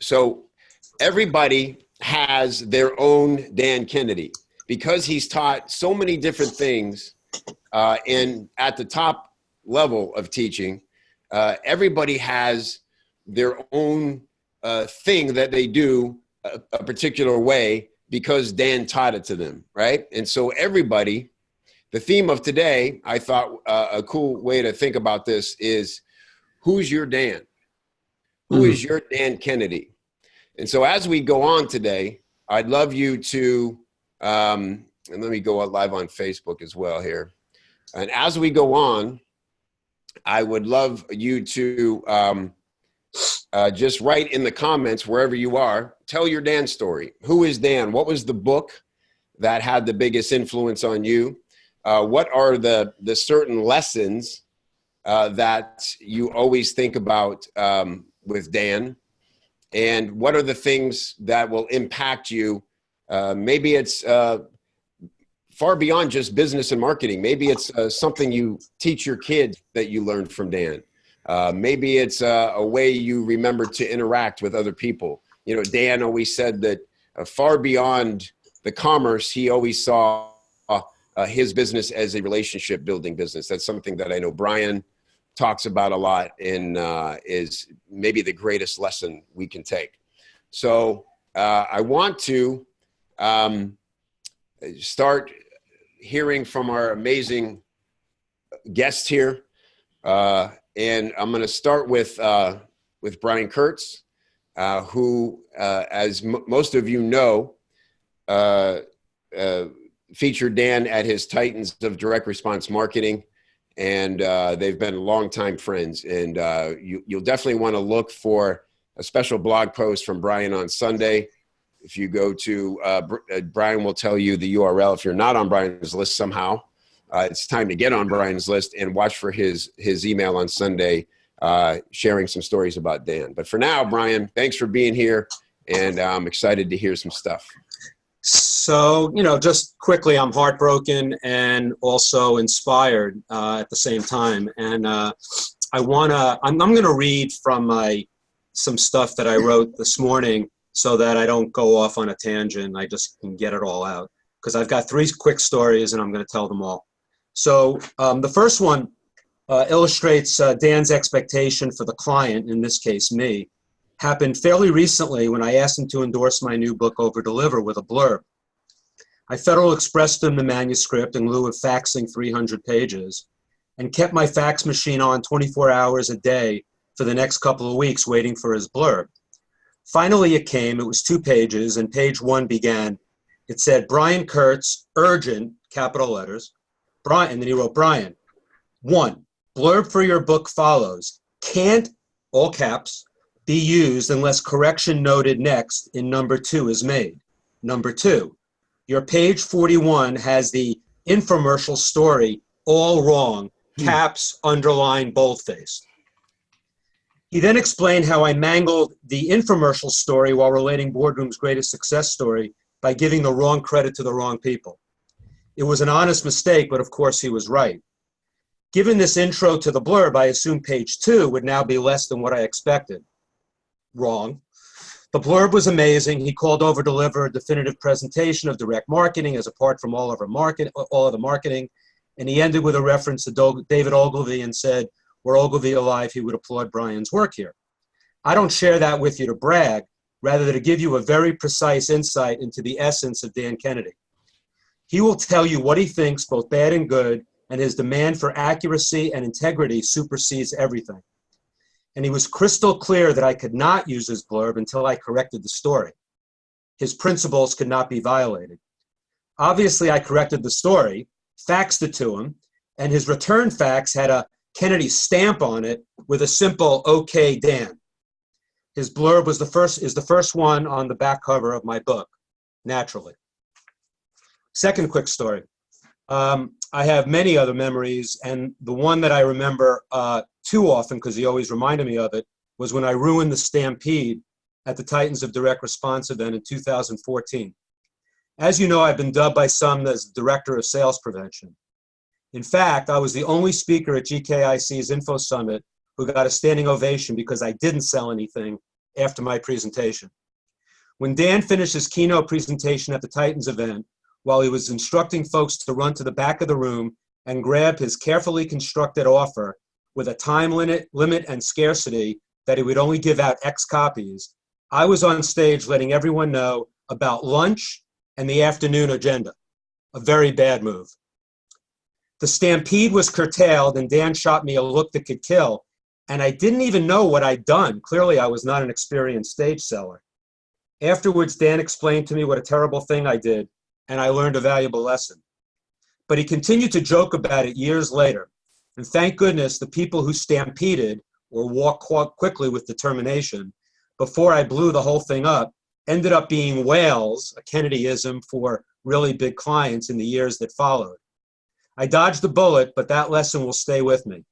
So everybody has their own Dan Kennedy because he's taught so many different things. And at the top level of teaching, everybody has their own thing that they do a particular way because Dan taught it to them, right? And so everybody, the theme of today, I thought a cool way to think about this is, who's your Dan? Who is your Dan Kennedy? And so as we go on today, I'd love you to, and let me go live on Facebook as well here. And as we go on, I would love you to just write in the comments wherever you are, tell your Dan story. Who is Dan? What was the book that had the biggest influence on you? What are the certain lessons that you always think about with Dan? And what are the things that will impact you? Maybe it's far beyond just business and marketing. Maybe it's something you teach your kids that you learned from Dan. Maybe it's a way you remember to interact with other people. You know, Dan always said that far beyond the commerce, he always saw his business as a relationship building business. That's something that I know Brian talks about a lot and is maybe the greatest lesson we can take. So I want to start hearing from our amazing guest here. And I'm going to start with Brian Kurtz, who, as most of you know, featured Dan at his Titans of Direct Response Marketing. And they've been longtime friends. And you'll definitely want to look for a special blog post from Brian on Sunday. If you go to, Brian will tell you the URL. If you're not on Brian's list somehow, it's time to get on Brian's list and watch for his email on Sunday, sharing some stories about Dan. But for now, Brian, thanks for being here. And I'm excited to hear some stuff. So, just quickly, I'm heartbroken and also inspired at the same time. And I'm going to read from some stuff that I wrote this morning so that I don't go off on a tangent. I just can get it all out because I've got 3 quick stories and I'm going to tell them all. So the first one illustrates Dan's expectation for the client, in this case, me, happened fairly recently when I asked him to endorse my new book, Over Deliver, with a blurb. I Federal Expressed him the manuscript in lieu of faxing 300 pages and kept my fax machine on 24 hours a day for the next couple of weeks waiting for his blurb. Finally, it came. It was 2 pages, and page 1 began. It said, Brian Kurtz, urgent, capital letters. Brian, and then he wrote, Brian, 1, blurb for your book follows. Can't, all caps, be used unless correction noted next in number 2 is made. Number 2, your page 41 has the infomercial story all wrong, caps, underline, boldface. He then explained how I mangled the infomercial story while relating Boardroom's greatest success story by giving the wrong credit to the wrong people. It was an honest mistake, but of course he was right. Given this intro to the blurb, I assumed page 2 would now be less than what I expected. Wrong. The blurb was amazing. He called Over Deliver a definitive presentation of direct marketing as apart from all of the marketing. And he ended with a reference to David Ogilvy and said, were Ogilvy alive, he would applaud Brian's work here. I don't share that with you to brag, rather than to give you a very precise insight into the essence of Dan Kennedy. He will tell you what he thinks, both bad and good, and his demand for accuracy and integrity supersedes everything. And he was crystal clear that I could not use his blurb until I corrected the story. His principles could not be violated. Obviously, I corrected the story, faxed it to him, and his return fax had a Kennedy stamp on it with a simple, okay, Dan. His blurb is the first one on the back cover of my book, naturally. Second quick story. I have many other memories, and the one that I remember too often, because he always reminded me of it, was when I ruined the stampede at the Titans of Direct Response event in 2014. As you know, I've been dubbed by some as Director of Sales Prevention. In fact, I was the only speaker at GKIC's Info Summit who got a standing ovation because I didn't sell anything after my presentation. When Dan finished his keynote presentation at the Titans event, while he was instructing folks to run to the back of the room and grab his carefully constructed offer with a time limit and scarcity that he would only give out X copies, I was on stage letting everyone know about lunch and the afternoon agenda. A very bad move. The stampede was curtailed and Dan shot me a look that could kill, and I didn't even know what I'd done. Clearly, I was not an experienced stage seller. Afterwards, Dan explained to me what a terrible thing I did, and I learned a valuable lesson. But he continued to joke about it years later, and thank goodness the people who stampeded or walked quickly with determination before I blew the whole thing up ended up being whales, a Kennedyism for really big clients in the years that followed. I dodged the bullet, but that lesson will stay with me.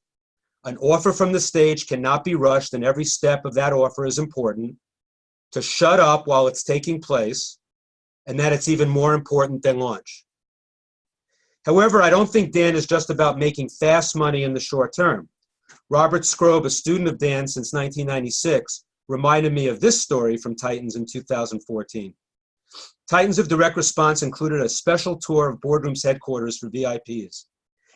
An offer from the stage cannot be rushed, and every step of that offer is important. To shut up while it's taking place, and that it's even more important than lunch. However, I don't think Dan is just about making fast money in the short term. Robert Scrobe, a student of Dan since 1996, reminded me of this story from Titans in 2014. Titans of Direct Response included a special tour of Boardroom's headquarters for VIPs.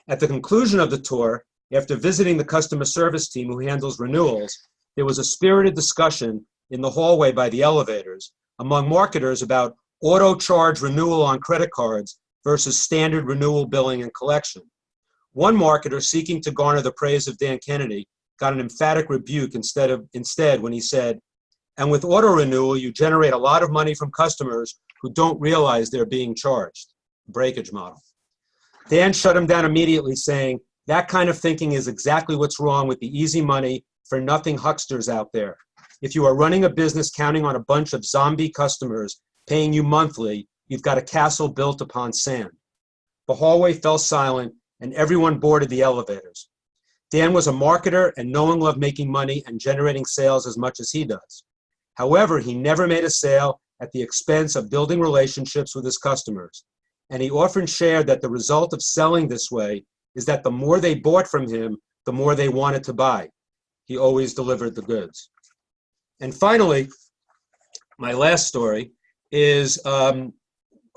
At the conclusion of the tour, after visiting the customer service team who handles renewals, there was a spirited discussion in the hallway by the elevators among marketers about auto charge renewal on credit cards versus standard renewal billing and collection. One marketer, seeking to garner the praise of Dan Kennedy, got an emphatic rebuke instead when he said, "And with auto renewal, you generate a lot of money from customers who don't realize they're being charged." Breakage model. Dan shut him down immediately, saying, "That kind of thinking is exactly what's wrong with the easy money for nothing hucksters out there. If you are running a business counting on a bunch of zombie customers paying you monthly, you've got a castle built upon sand." The hallway fell silent, and everyone boarded the elevators. Dan was a marketer, and no one loved making money and generating sales as much as he does. However, he never made a sale at the expense of building relationships with his customers. And he often shared that the result of selling this way is that the more they bought from him, the more they wanted to buy. He always delivered the goods. And finally, my last story is an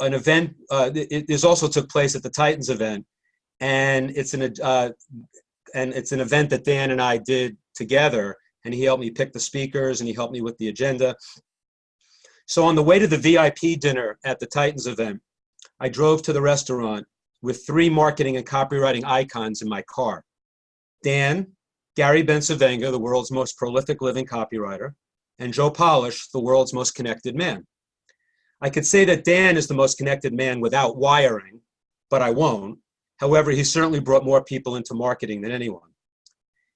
event. This also took place at the Titans event, and it's an event that Dan and I did together. And he helped me pick the speakers, and he helped me with the agenda. So on the way to the VIP dinner at the Titans event, I drove to the restaurant with 3 marketing and copywriting icons in my car: Dan, Gary Bensavenga, the world's most prolific living copywriter, and Joe Polish, the world's most connected man. I could say that Dan is the most connected man without wiring, but I won't. However, he certainly brought more people into marketing than anyone.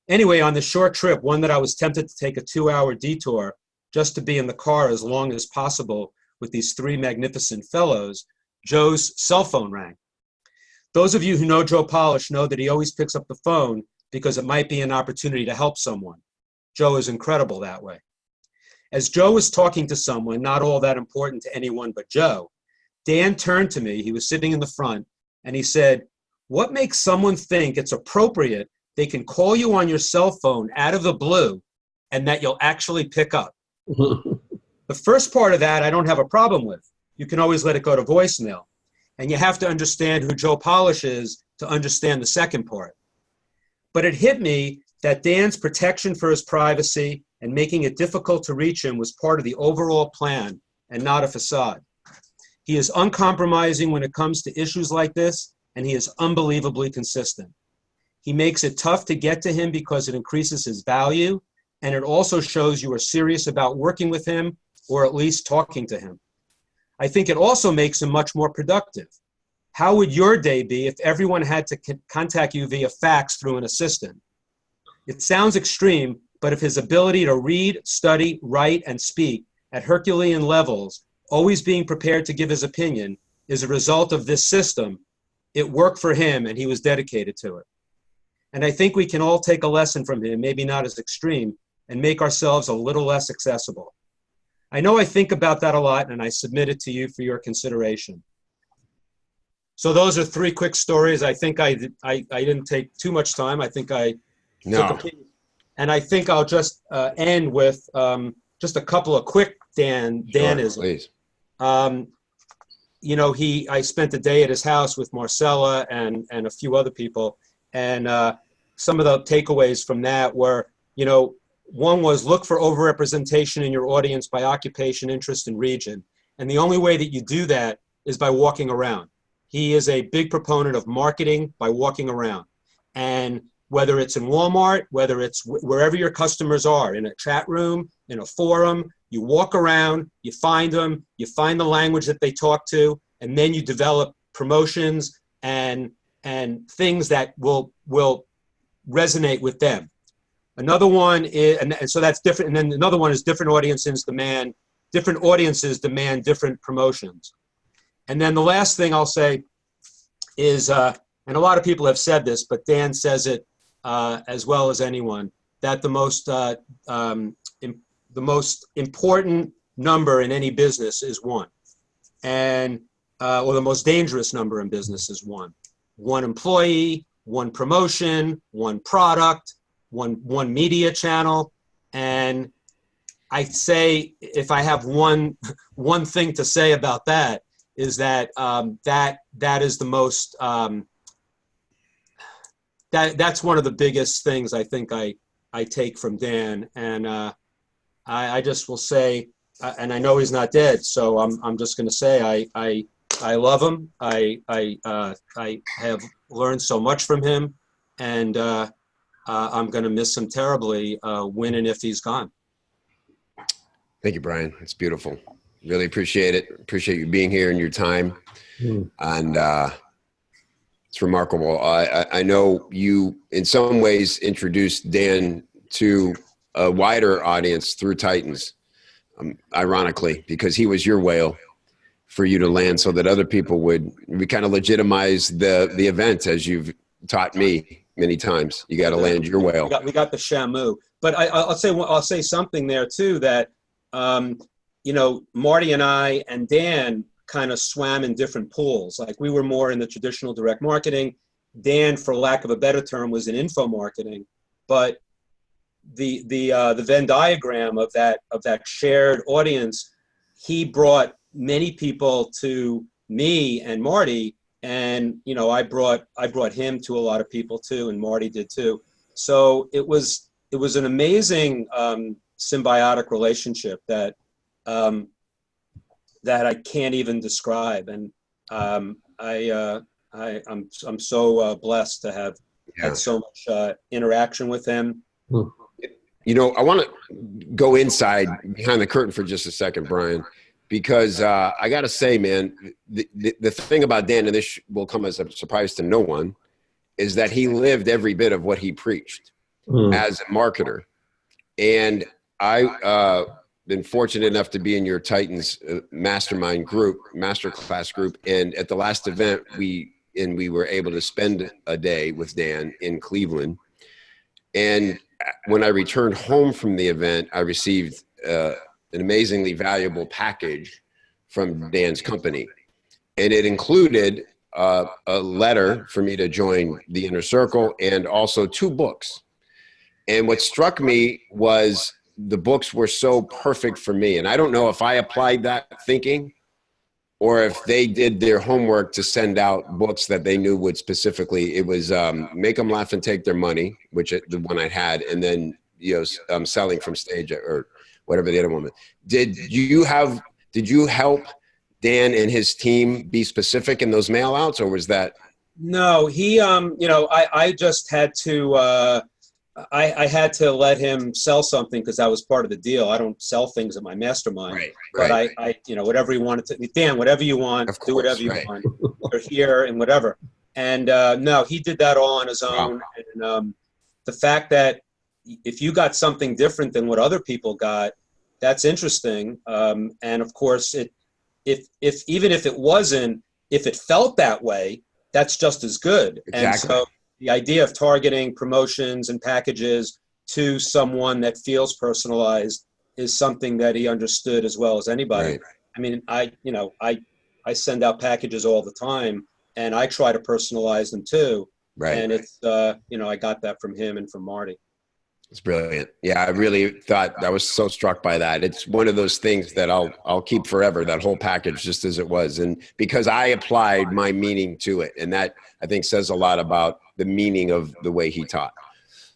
Anyway, on the short trip, one that I was tempted to take a 2-hour detour just to be in the car as long as possible with these 3 magnificent fellows, Joe's cell phone rang. Those of you who know Joe Polish know that he always picks up the phone because it might be an opportunity to help someone. Joe is incredible that way. As Joe was talking to someone, not all that important to anyone but Joe, Dan turned to me, he was sitting in the front, and he said, "What makes someone think it's appropriate they can call you on your cell phone out of the blue and that you'll actually pick up?" The first part of that I don't have a problem with. You can always let it go to voicemail. And you have to understand who Joe Polish is to understand the second part. But it hit me that Dan's protection for his privacy and making it difficult to reach him was part of the overall plan and not a facade. He is uncompromising when it comes to issues like this, and he is unbelievably consistent. He makes it tough to get to him because it increases his value, and it also shows you are serious about working with him or at least talking to him. I think it also makes him much more productive. How would your day be if everyone had to contact you via fax through an assistant? It sounds extreme, but if his ability to read, study, write, and speak at Herculean levels, always being prepared to give his opinion, is a result of this system, it worked for him and he was dedicated to it. And I think we can all take a lesson from him, maybe not as extreme, and make ourselves a little less accessible. I know I think about that a lot, and I submit it to you for your consideration. So those are 3 quick stories. I think I didn't take too much time. I think I took a piece. And I think I'll just end with just a couple of quick Danisms. Please. You know, I spent a day at his house with Marcella and a few other people, and some of the takeaways from that were, you know, one was look for overrepresentation in your audience by occupation, interest, and region. And the only way that you do that is by walking around. He is a big proponent of marketing by walking around. And whether it's in Walmart, whether it's wherever your customers are, in a chat room, in a forum, you walk around, you find them, you find the language that they talk to, and then you develop promotions and things that will resonate with them. Another one is, and so that's different. And then another one is different audiences demand different promotions. And then the last thing I'll say is, and a lot of people have said this, but Dan says it as well as anyone, that the most important number in any business is one, and or the most dangerous number in business is one. One employee, one promotion, one product, one media channel. And I say, if I have one thing to say about that, is that that is the most that's one of the biggest things I think I take from Dan. And I just will say, and I know he's not dead, so I'm just going to say I love him. I have learned so much from him, and I'm going to miss him terribly when and if he's gone. Thank you, Brian. It's beautiful. Really appreciate it. Appreciate you being here and your time. And it's remarkable. I know you, in some ways, introduced Dan to a wider audience through Titans, ironically, because he was your whale for you to land so that other people would kind of legitimize the event, as you've taught me many times. You got to land your whale. We got the Shamu. But I'll say something there too, that you know, Marty and I and Dan kind of swam in different pools. Like, we were more in the traditional direct marketing. Dan, for lack of a better term, was in info marketing. But the Venn diagram of that shared audience, he brought many people to me and Marty, and you know, I brought him to a lot of people too, and Marty did too. So it was an amazing symbiotic relationship that I can't even describe, and I'm so blessed to have had so much interaction with him. You know, I want to go inside behind the curtain for just a second, Brian, because I got to say, man, the thing about Dan, and this will come as a surprise to no one, is that he lived every bit of what he preached as a marketer. And I been fortunate enough to be in your Titans mastermind group, masterclass group. And at the last event, we were able to spend a day with Dan in Cleveland. And when I returned home from the event, I received an amazingly valuable package from Dan's company. And it included a letter for me to join the Inner Circle, and also 2 books. And what struck me was the books were so perfect for me. And I don't know if I applied that thinking or if they did their homework to send out books that they knew would specifically, it was Make Them Laugh and Take Their Money, which the one I had, and then, you know, Selling from Stage, or whatever the other one was. Did you help Dan and his team be specific in those mail outs, or was that? No, he, you know, I just had to, I had to let him sell something because that was part of the deal. I don't sell things at my mastermind, but I, you know, whatever he wanted to, Dan, whatever you want, do whatever you want. You're here and whatever. And no, he did that all on his own. Wow. And the fact that if you got something different than what other people got, that's interesting. And of course, if even if it wasn't, if it felt that way, that's just as good. Exactly. And so the idea of targeting promotions and packages to someone that feels personalized is something that he understood as well as anybody. Right. I mean, I send out packages all the time, and I try to personalize them too. Right. And it's, you know, I got that from him and from Marty. It's brilliant. Yeah, I really thought, I was so struck by that. It's one of those things that I'll keep forever, that whole package just as it was. And because I applied my meaning to it. And that, I think, says a lot about the meaning of the way he taught.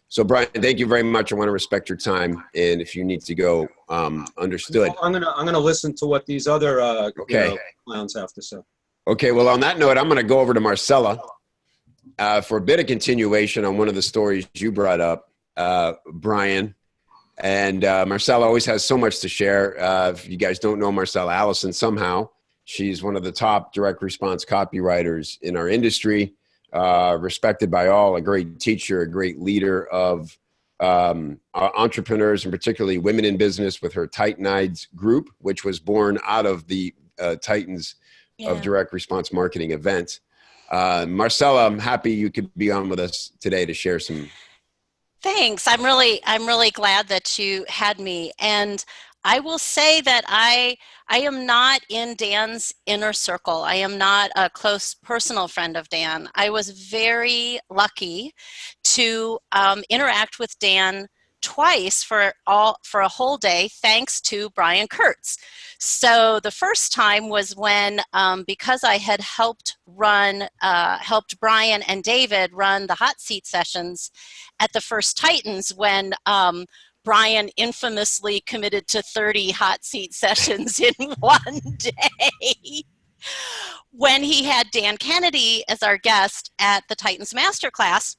So Brian, thank you very much. I want to respect your time. And if you need to go, understood. I'm gonna listen to what these other clowns have to say. Okay, well, on that note, I'm going to go over to Marcella for a bit of continuation on one of the stories you brought up, Brian. And Marcella always has so much to share. If you guys don't know Marcella Allison somehow, she's one of the top direct response copywriters in our industry, respected by all, a great teacher, a great leader of entrepreneurs, and particularly women in business, with her Titanides group, which was born out of the Titans of direct response marketing event. Marcella, I'm happy you could be on with us today to share some. Thanks. I'm really glad that you had me. And I will say that I am not in Dan's inner circle. I am not a close personal friend of Dan. I was very lucky to interact with Dan twice for a whole day, thanks to Brian Kurtz. So the first time was when, because I had helped Brian and David run the hot seat sessions at the first Titans, when Brian infamously committed to 30 hot seat sessions in one day. When he had Dan Kennedy as our guest at the Titans Masterclass,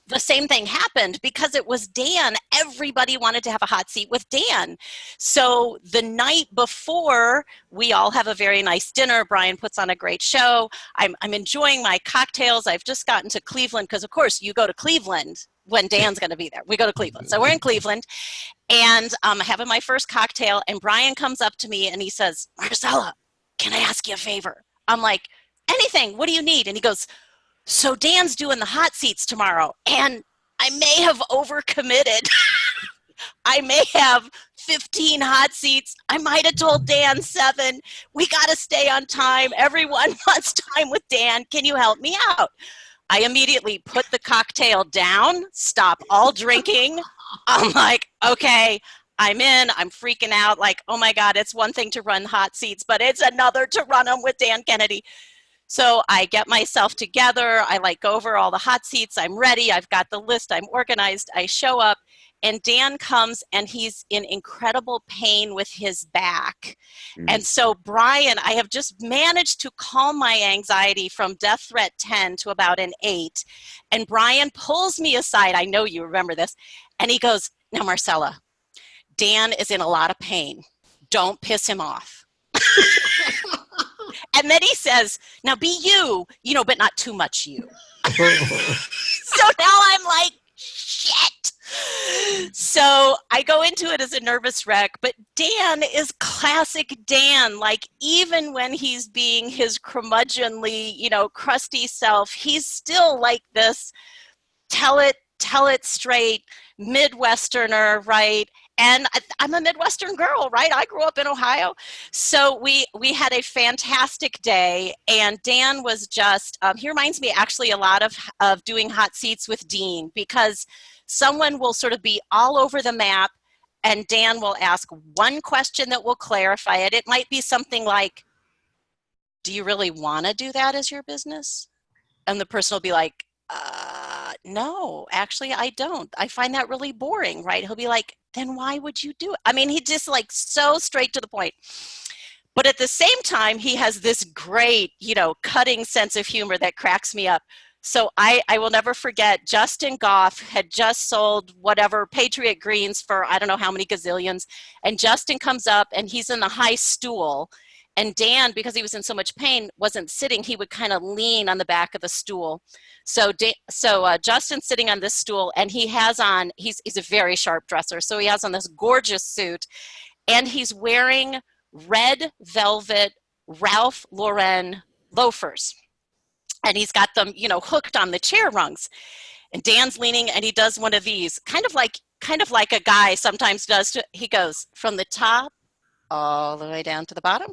the same thing happened. Because it was Dan, everybody wanted to have a hot seat with Dan. So the night before, we all have a very nice dinner. Brian puts on a great show. I'm enjoying my cocktails. I've just gotten to Cleveland, because of course you go to Cleveland when Dan's going to be there. We go to Cleveland. So we're in Cleveland, and I'm having my first cocktail, and Brian comes up to me and he says, "Marcella, can I ask you a favor?" I'm like, "Anything, what do you need?" And he goes, "So Dan's doing the hot seats tomorrow, and I may have overcommitted. I may have 15 hot seats. I might have told Dan 7. We got to stay on time. Everyone wants time with Dan. Can you help me out?" I immediately put the cocktail down, stop all drinking. I'm like, okay, I'm in. I'm freaking out. Like, oh my God, it's one thing to run hot seats, but it's another to run them with Dan Kennedy. So I get myself together. I go over all the hot seats. I'm ready. I've got the list. I'm organized. I show up, and Dan comes, and he's in incredible pain with his back. And so Brian, I have just managed to calm my anxiety from death threat 10 to about an 8. And Brian pulls me aside. I know you remember this. And he goes, "Now, Marcella, Dan is in a lot of pain. Don't piss him off." And then he says, "Now be you, but not too much you." So now I'm like, shit. So I go into it as a nervous wreck, but Dan is classic Dan. Even when he's being his curmudgeonly, crusty self, he's still like this tell it straight Midwesterner, right? And I'm a Midwestern girl, right? I grew up in Ohio. So we had a fantastic day, and Dan was just, he reminds me actually a lot of doing hot seats with Dean, because someone will sort of be all over the map, and Dan will ask one question that will clarify it. It might be something like, "Do you really want to do that as your business?" And the person will be like, "No, actually I don't. I find that really boring," right? He'll be like, "Then why would you do it?" I mean, he just so straight to the point. But at the same time, he has this great, cutting sense of humor that cracks me up. So I will never forget, Justin Goff had just sold whatever Patriot Greens for I don't know how many gazillions. And Justin comes up, and he's in the high stool. And Dan, because he was in so much pain, wasn't sitting. He would kind of lean on the back of the stool. So Justin's sitting on this stool, and he has on, he's a very sharp dresser, so he has on this gorgeous suit, and he's wearing red velvet Ralph Lauren loafers. And he's got them, hooked on the chair rungs. And Dan's leaning, and he does one of these, kind of like a guy sometimes does. He goes from the top all the way down to the bottom,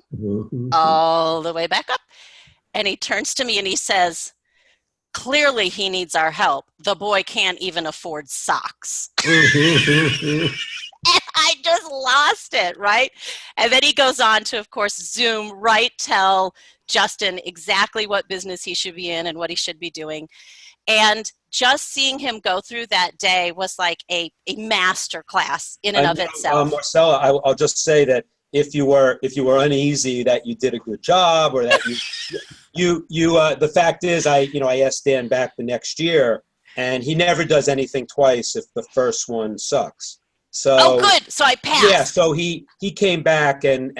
all the way back up. And he turns to me and he says, Clearly he needs our help. The boy can't even afford socks. And I just lost it, right? And then he goes on to, of course, Zoom, right, tell Justin exactly what business he should be in and what he should be doing. And just seeing him go through that day was like a master class in and of itself. Marcella, I'll just say that if you were uneasy that you did a good job, or that you the fact is, I asked Dan back the next year, and he never does anything twice if the first one sucks. So, oh, good. So I passed. Yeah. So he came back and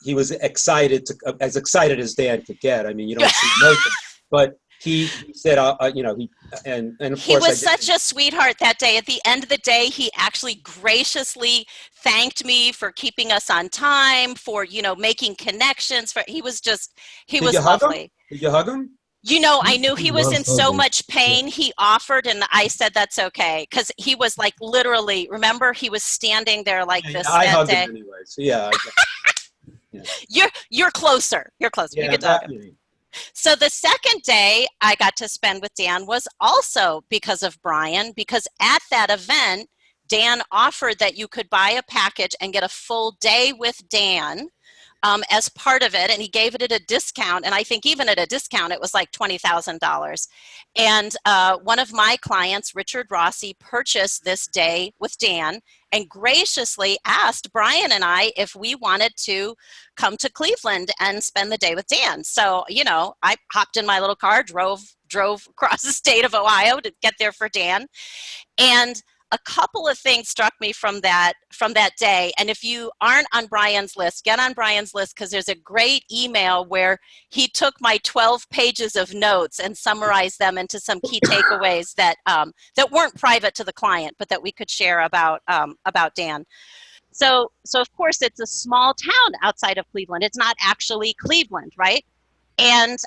he was excited as excited as Dan could get. I mean, you don't see nothing, but he said, of course he was such a sweetheart that day. At the end of the day, he actually graciously thanked me for keeping us on time, for making connections. He was lovely. Did you hug him? I knew he was in so much pain. He offered, and I said, that's okay. Because he was like literally, remember, he was standing there like this. I hugged him anyway. So yeah. You're closer. You're closer. Yeah, you can talk. So the second day I got to spend with Dan was also because of Brian, because at that event, Dan offered that you could buy a package and get a full day with Dan as part of it, and he gave it at a discount, and I think even at a discount it was like $20,000. And one of my clients, Richard Rossi, purchased this day with Dan and graciously asked Brian and I if we wanted to come to Cleveland and spend the day with Dan. So, I hopped in my little car, drove across the state of Ohio to get there for Dan. And a couple of things struck me from that day. And if you aren't on Brian's list, get on Brian's list, because there's a great email where he took my 12 pages of notes and summarized them into some key takeaways that weren't private to the client, but that we could share about Dan. So of course, it's a small town outside of Cleveland. It's not actually Cleveland, right? And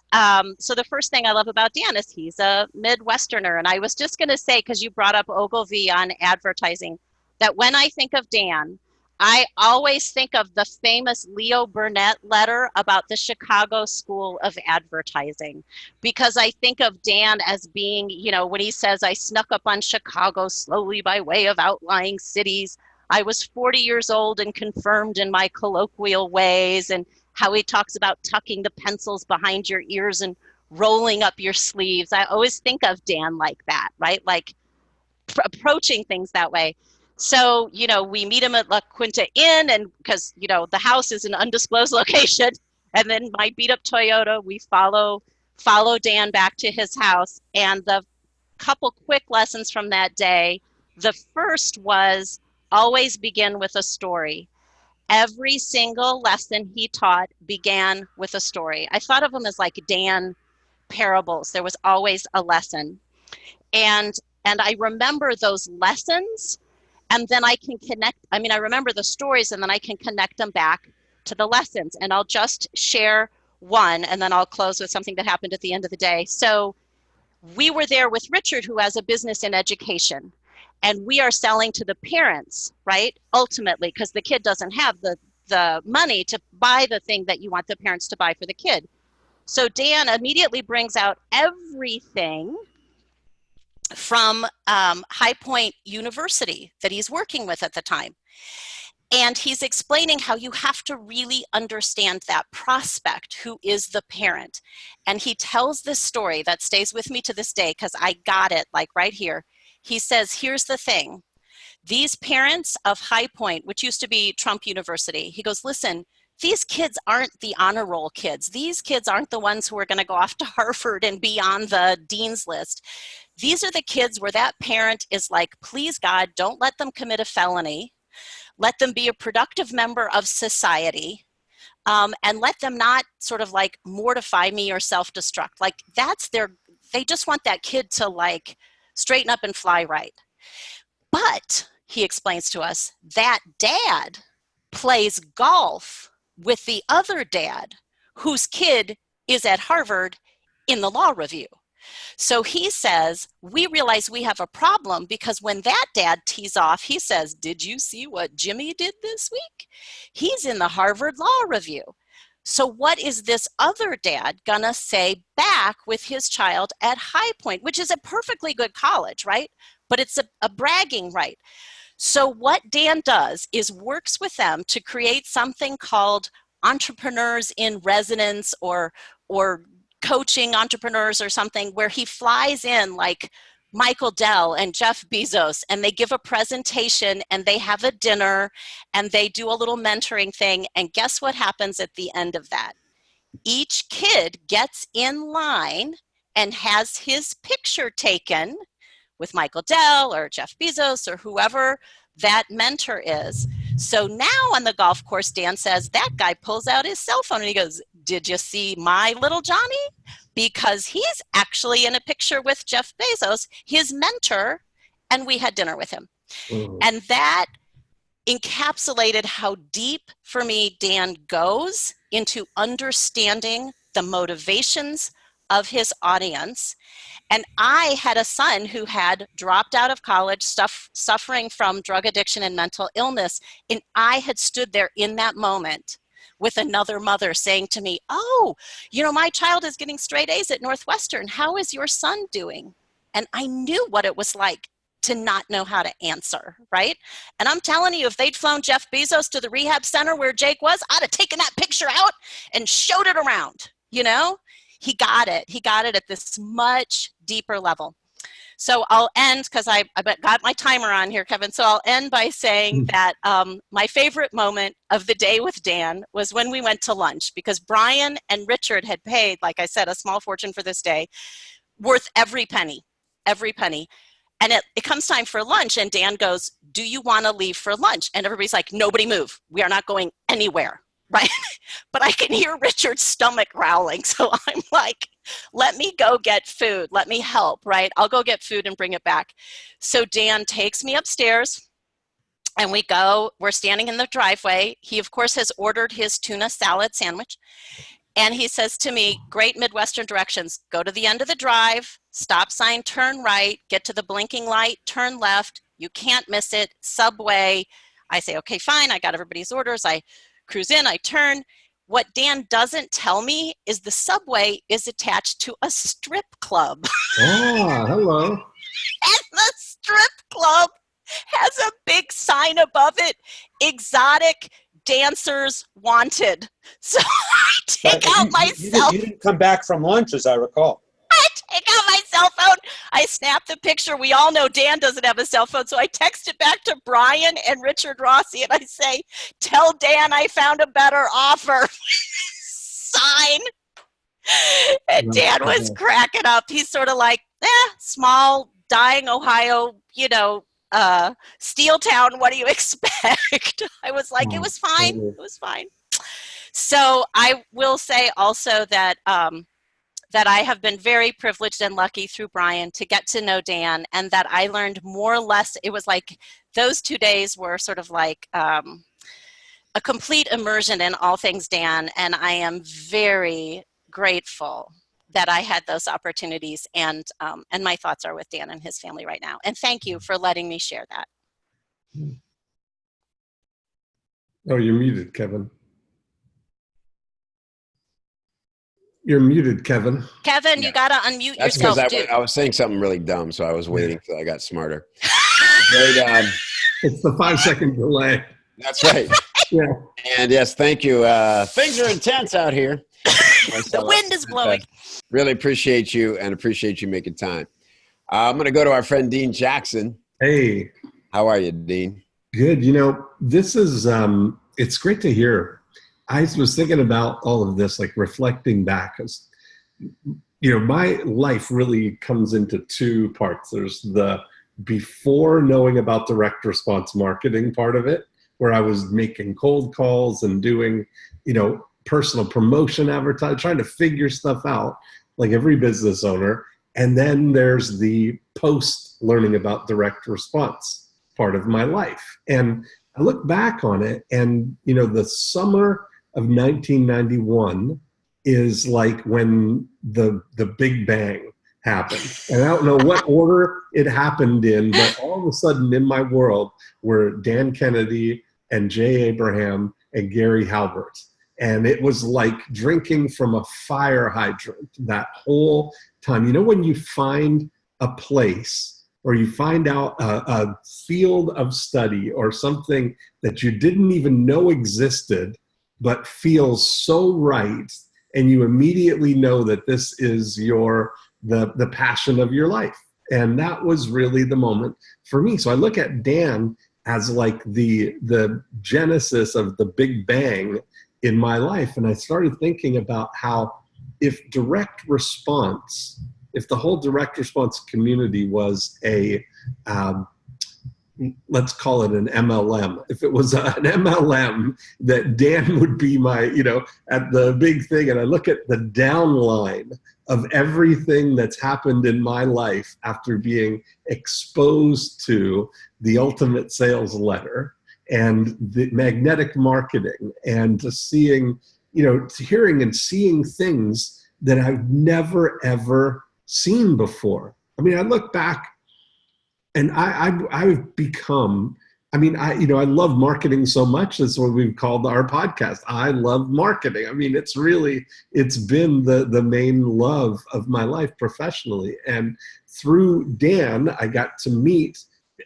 so the first thing I love about Dan is he's a Midwesterner. And I was just going to say, because you brought up Ogilvy on advertising, that when I think of Dan, I always think of the famous Leo Burnett letter about the Chicago School of Advertising, because I think of Dan as being, when he says, I snuck up on Chicago slowly by way of outlying cities. I was 40 years old and confirmed in my colloquial ways, and how he talks about tucking the pencils behind your ears and rolling up your sleeves. I always think of Dan like that, right? Like approaching things that way. So, we meet him at La Quinta Inn, and because, the house is an undisclosed location, and then my beat up Toyota, we follow Dan back to his house. And the couple quick lessons from that day, the first was always begin with a story. Every single lesson he taught began with a story. I thought of them as like Dan parables. There was always a lesson. And I remember those lessons, and then I can I remember the stories, and then I can connect them back to the lessons. And I'll just share one, and then I'll close with something that happened at the end of the day. So we were there with Richard, who has a business in education. And we are selling to the parents, right? Ultimately, because the kid doesn't have the money to buy the thing that you want the parents to buy for the kid. So Dan immediately brings out everything from High Point University that he's working with at the time. And he's explaining how you have to really understand that prospect who is the parent. And he tells this story that stays with me to this day, because I got it like right here. He says, here's the thing. These parents of High Point, which used to be Trump University, he goes, listen, these kids aren't the honor roll kids. These kids aren't the ones who are going to go off to Harvard and be on the dean's list. These are the kids where that parent is like, please God, don't let them commit a felony. Let them be a productive member of society. And let them not sort of like mortify me or self-destruct. Like they just want that kid to like straighten up and fly right. But, he explains to us, that dad plays golf with the other dad whose kid is at Harvard in the law review. So he says, we realize we have a problem because when that dad tees off, he says, did you see what Jimmy did this week? He's in the Harvard Law Review. So what is this other dad gonna say back with his child at High Point, which is a perfectly good college, right? But it's a bragging right. So what Dan does is works with them to create something called Entrepreneurs in Residence, or coaching entrepreneurs or something, where he flies in like Michael Dell and Jeff Bezos, and they give a presentation and they have a dinner and they do a little mentoring thing. And guess what happens at the end of that? Each kid gets in line and has his picture taken with Michael Dell or Jeff Bezos or whoever that mentor is. So now on the golf course, Dan says, that guy pulls out his cell phone and he goes, did you see my little Johnny? Because he's actually in a picture with Jeff Bezos, his mentor, and we had dinner with him. And that encapsulated how deep, for me, Dan goes into understanding the motivations of his audience. And I had a son who had dropped out of college, suffering from drug addiction and mental illness. And I had stood there in that moment with another mother saying to me, oh, you know, my child is getting straight A's at Northwestern. How is your son doing? And I knew what it was like to not know how to answer, right? And I'm telling you, if they'd flown Jeff Bezos to the rehab center where Jake was, I'd have taken that picture out and showed it around, you know? He got it. He got it at this much deeper level. So I'll end, because I got my timer on here, Kevin. So I'll end by saying that my favorite moment of the day with Dan was when we went to lunch, because Brian and Richard had paid, like I said, a small fortune for this day, worth every penny, every penny. And it comes time for lunch, and Dan goes, do you want to leave for lunch? And everybody's like, nobody move. We are not going anywhere, right? But I can hear Richard's stomach growling. So I'm like, let me go get food. Let me help, right? I'll go get food and bring it back. So Dan takes me upstairs, and we're standing in the driveway. He, of course, has ordered his tuna salad sandwich. And he says to me, great Midwestern directions, go to the end of the drive, stop sign, turn right, get to the blinking light, turn left. You can't miss it. Subway. I say, okay, fine. I got everybody's orders. I cruise in, I turn. What Dan doesn't tell me is the Subway is attached to a strip club. Oh, hello. And the strip club has a big sign above it, exotic dancers wanted. So I take out my cell phone. You didn't come back from lunch, as I recall. I take out my cell phone. I snap the picture. We all know Dan doesn't have a cell phone. So I text it back to Brian and Richard Rossi, and I say, tell Dan I found a better offer. Sign. And Dan was cracking up. He's sort of like, small, dying Ohio, steel town. What do you expect? I was like, it was fine. It was fine. So I will say also that that I have been very privileged and lucky through Brian to get to know Dan, and that I learned more or less. It was like those 2 days were sort of like a complete immersion in all things Dan, and I am very grateful that I had those opportunities, and my thoughts are with Dan and his family right now. And thank you for letting me share that. Oh, you're muted, Kevin. You're muted, Kevin. Kevin, you got to unmute That's yourself, because dude. I was saying something really dumb, so I was waiting till I got smarter. It's the 5-second delay. That's right. Yeah. And yes, thank you. Things are intense out here. The wind is blowing. Really appreciate you, and appreciate you making time. I'm going to go to our friend Dean Jackson. Hey. How are you, Dean? Good. This is, it's great to hear. I was thinking about all of this, like reflecting back, because, my life really comes into two parts. There's the before knowing about direct response marketing part of it, where I was making cold calls and doing, personal promotion advertising, trying to figure stuff out like every business owner. And then there's the post learning about direct response part of my life. And I look back on it, and, the summer of 1991 is like when the Big Bang happened. And I don't know what order it happened in, but all of a sudden in my world were Dan Kennedy and Jay Abraham and Gary Halbert. And it was like drinking from a fire hydrant that whole time. You know, when you find a place or you find out a field of study or something that you didn't even know existed, but feels so right, and you immediately know that this is the passion of your life. And that was really the moment for me. So I look at Dan as like the genesis of the Big Bang in my life. And I started thinking about how if the whole direct response community was let's call it an MLM. If it was an MLM, that Dan would be my, at the big thing. And I look at the downline of everything that's happened in my life after being exposed to the ultimate sales letter and the magnetic marketing, and to seeing, to hearing and seeing things that I've never, ever seen before. I mean, I look back and I've become, I love marketing so much. That's what we've called our podcast. I love marketing. I mean, it's been the main love of my life professionally. And through Dan, I got to meet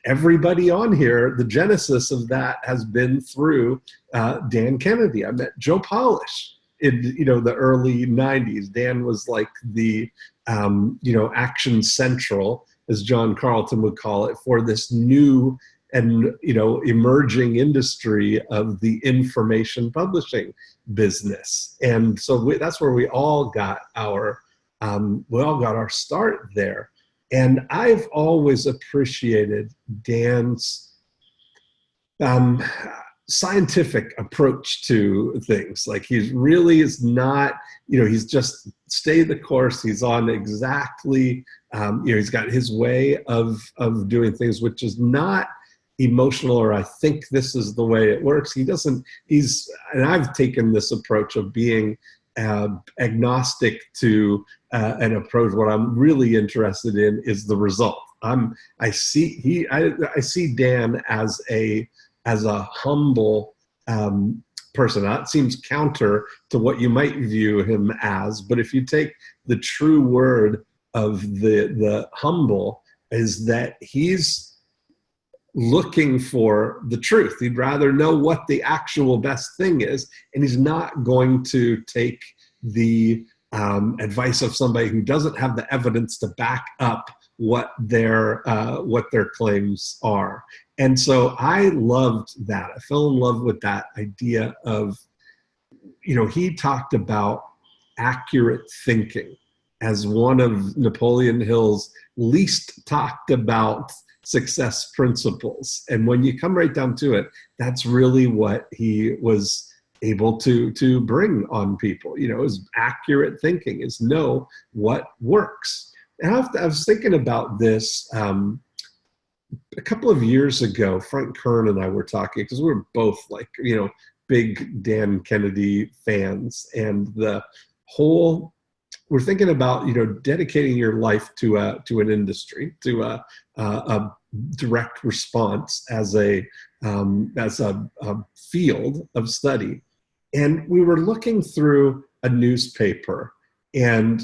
everybody on here. The genesis of that has been through Dan Kennedy. I met Joe Polish in, the early 90s. Dan was like the, action central, as John Carlton would call it, for this new and emerging industry of the information publishing business. And so that's where we all got our start there. And I've always appreciated Dan's scientific approach to things. Like, he really is not, he's just stay the course. He's on exactly, he's got his way of doing things, which is not emotional, or I think this is the way it works. And I've taken this approach of being agnostic to an approach. What I'm really interested in is the result. I see Dan as a humble person. That seems counter to what you might view him as, but if you take the true word of the humble, is that he's looking for the truth. He'd rather know what the actual best thing is, and he's not going to take the advice of somebody who doesn't have the evidence to back up what their claims are. And so I loved that. I fell in love with that idea of, he talked about accurate thinking as one of Napoleon Hill's least talked about success principles. And when you come right down to it, that's really what he was able to bring on people, is accurate thinking, is know what works. And I was thinking about this a couple of years ago. Frank Kern and I were talking, because we were both like, big Dan Kennedy fans, and we're thinking about, dedicating your life to an industry, to a direct response as a field of study. And we were looking through a newspaper and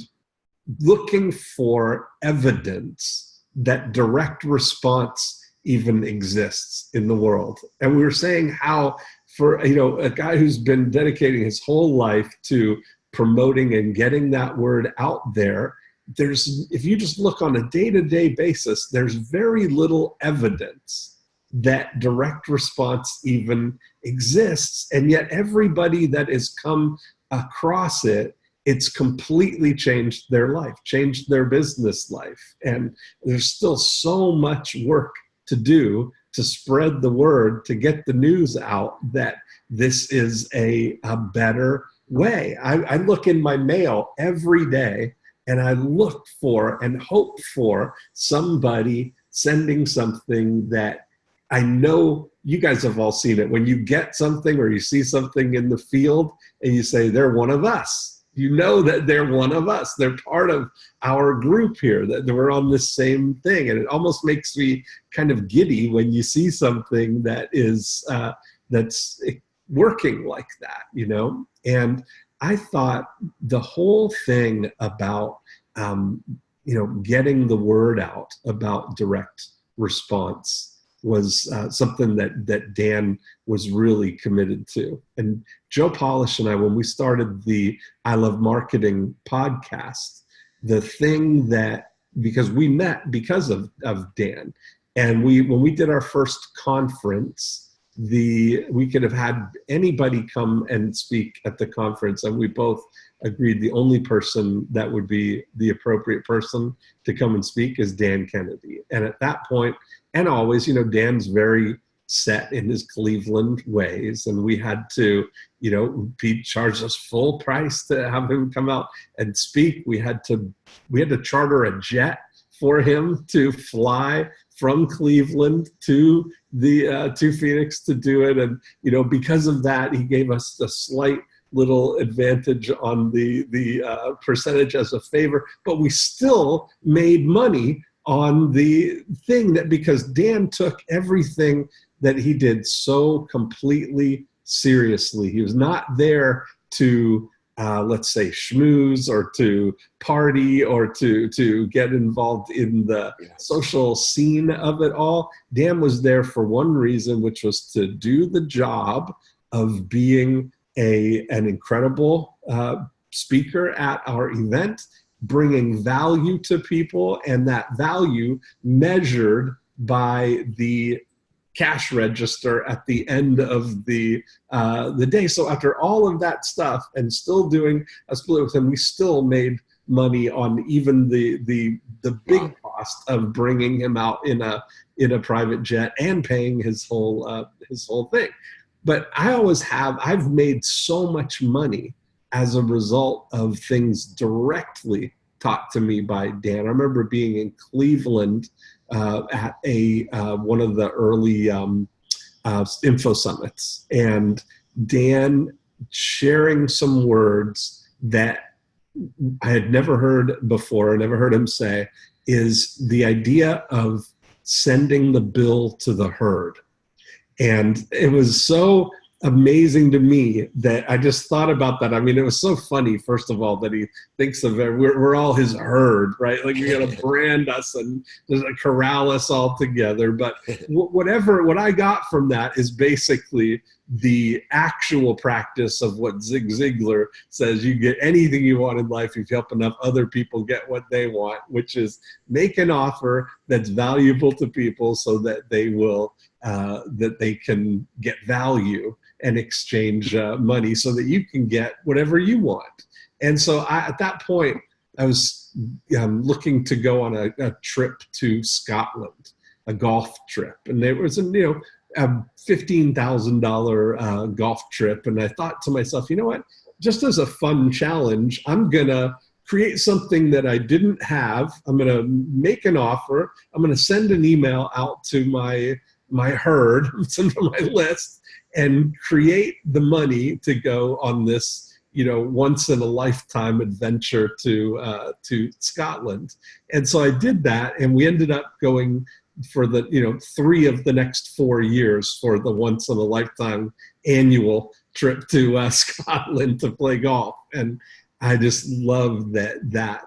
looking for evidence that direct response even exists in the world. And we were saying how, for a guy who's been dedicating his whole life to promoting and getting that word out there, if you just look on a day-to-day basis, there's very little evidence that direct response even exists. And yet everybody that has come across it, it's completely changed their life, changed their business life. And there's still so much work to do to spread the word, to get the news out that this is a better way. I look in my mail every day, and I look for and hope for somebody sending something that I know you guys have all seen it. When you get something or you see something in the field and you say, they're one of us, you know that they're one of us. They're part of our group here, that we're on the same thing. And it almost makes me kind of giddy when you see something that is, that's working like that, And I thought the whole thing about, getting the word out about direct response was something that Dan was really committed to. And Joe Polish and I, when we started the I Love Marketing podcast, the thing that, because we met because of Dan, and when we did our first conference, we could have had anybody come and speak at the conference, and we both agreed the only person that would be the appropriate person to come and speak is Dan Kennedy. And at that point, and always, Dan's very set in his Cleveland ways, and we had to, he charged us full price to have him come out and speak. We had to charter a jet for him to fly from Cleveland to Phoenix to do it. And, because of that, he gave us a slight little advantage on the percentage as a favor, but we still made money on the thing, that because Dan took everything that he did so completely seriously. He was not there to let's say schmooze or to party or to get involved in the social scene of it all. Dan was there for one reason, which was to do the job of being an incredible speaker at our event, bringing value to people, and that value measured by the cash register at the end of the day. So after all of that stuff and still doing a split with him, we still made money on even the big cost of bringing him out in a private jet and paying his whole thing. But I've made so much money as a result of things directly taught to me by Dan. I remember being in Cleveland at one of the early info summits, and Dan sharing some words that I had never heard before, never heard him say, is the idea of sending the bill to the herd. And it was so amazing to me that I just thought about that. I mean, it was so funny, first of all, that he thinks of it. We're all his herd, right? Like, you're going to brand us and just corral us all together. But what I got from that is basically the actual practice of what Zig Ziglar says: you get anything you want in life if you help enough other people get what they want, which is make an offer that's valuable to people so that they will that they can get value and exchange money so that you can get whatever you want. And so at that point, I was looking to go on a trip to Scotland, a golf trip. And there was a $15,000 golf trip. And I thought to myself, you know what, just as a fun challenge, I'm going to create something that I didn't have. I'm going to make an offer. I'm going to send an email out to my herd, send them my list, and create the money to go on this, once in a lifetime adventure to Scotland. And so I did that, and we ended up going for the 3 of the next 4 years for the once in a lifetime annual trip to Scotland to play golf. And I just love that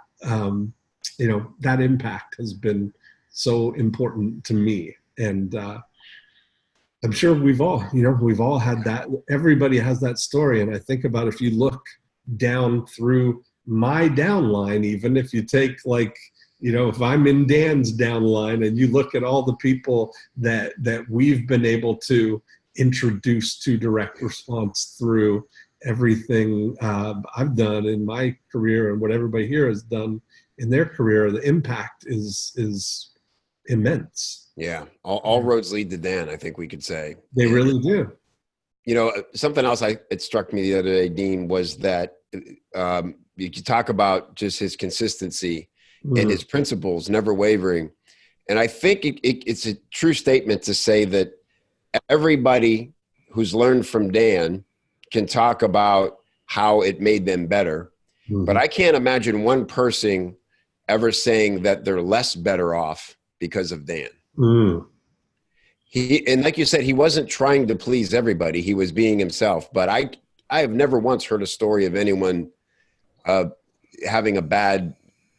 impact has been so important to me. And I'm sure we've all had that. Everybody has that story. And I think about, if you look down through my downline, even if you take if I'm in Dan's downline and you look at all the people that we've been able to introduce to direct response through everything I've done in my career and what everybody here has done in their career, the impact is immense. Yeah. All roads lead to Dan, I think we could say. They really do. Something else it struck me the other day, Dean, was that you could talk about just his consistency and his principles, never wavering. And I think it's a true statement to say that everybody who's learned from Dan can talk about how it made them better. But I can't imagine one person ever saying that they're less better off because of Dan. And like you said, he wasn't trying to please everybody. He was being himself. But I have never once heard a story of anyone having a bad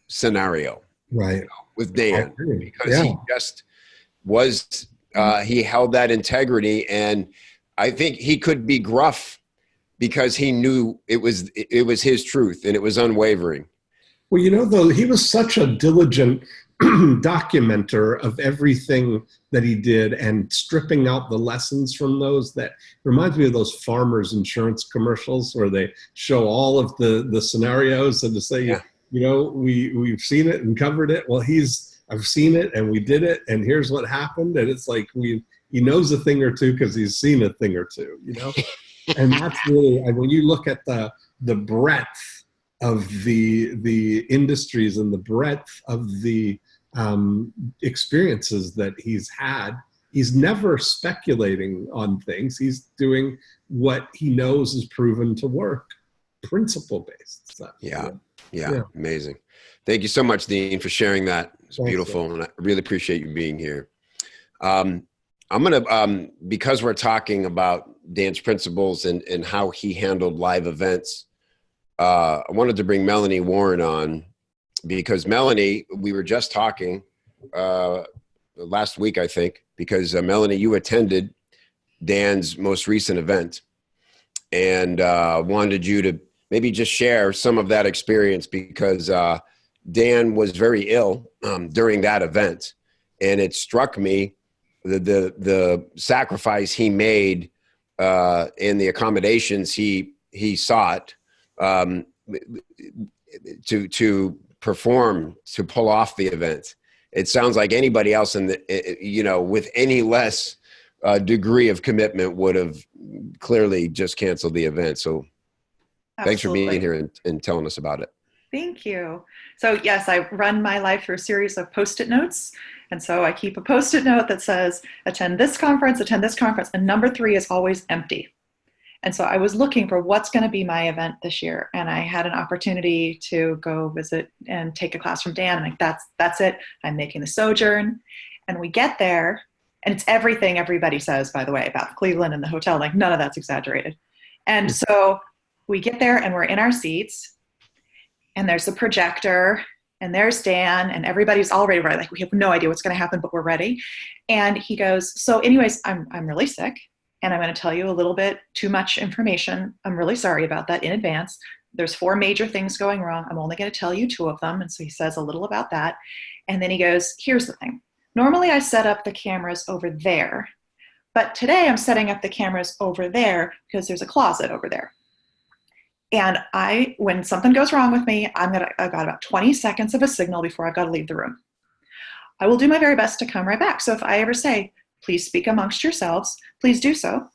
scenario, right, with Dan, because he just was. He held that integrity, and I think he could be gruff because he knew it was his truth and it was unwavering. Well, though, he was such a diligent documenter of everything that he did and stripping out the lessons from those. That reminds me of those Farmers Insurance commercials where they show all of the scenarios and to say, we've seen it and covered it. Well, I've seen it and we did it and here's what happened. And it's like he knows a thing or two because he's seen a thing or two, And that's really, when you look at the breadth of the industries and the breadth of the experiences that he's had, he's never speculating on things. He's doing what he knows is proven to work, principle-based stuff. Yeah. Amazing. Thank you so much, Dean, for sharing that. It's beautiful, and I really appreciate you being here. I'm going to, because we're talking about Dan's principles and how he handled live events, I wanted to bring Melanie Warren on, because Melanie, we were just talking last week, I think, because Melanie, you attended Dan's most recent event, and wanted you to maybe just share some of that experience, because Dan was very ill during that event, and it struck me the sacrifice he made and the accommodations he sought to perform, to pull off the event. It sounds like anybody else with any less degree of commitment would have clearly just canceled the event. So thanks for being here and telling us about it. Thank you. So yes, I run my life through a series of Post-it notes. And so I keep a Post-it note that says, attend this conference, and number 3 is always empty. And so I was looking for what's going to be my event this year. And I had an opportunity to go visit and take a class from Dan. I'm like, that's it. I'm making the sojourn. And we get there, and it's everything everybody says, by the way, about Cleveland and the hotel. Like, none of that's exaggerated. And so we get there and we're in our seats, and there's a projector, and there's Dan, and everybody's already ready. Like, we have no idea what's going to happen, but we're ready. And he goes, so anyways, I'm really sick, and I'm going to tell you a little bit too much information. I'm really sorry about that in advance. There's 4 major things going wrong. I'm only going to tell you 2 of them. And so he says a little about that. And then he goes, here's the thing. Normally I set up the cameras over there, but today I'm setting up the cameras over there because there's a closet over there. And when something goes wrong with me, I've got about 20 seconds of a signal before I've got to leave the room. I will do my very best to come right back. So if I ever say, please speak amongst yourselves, please do so,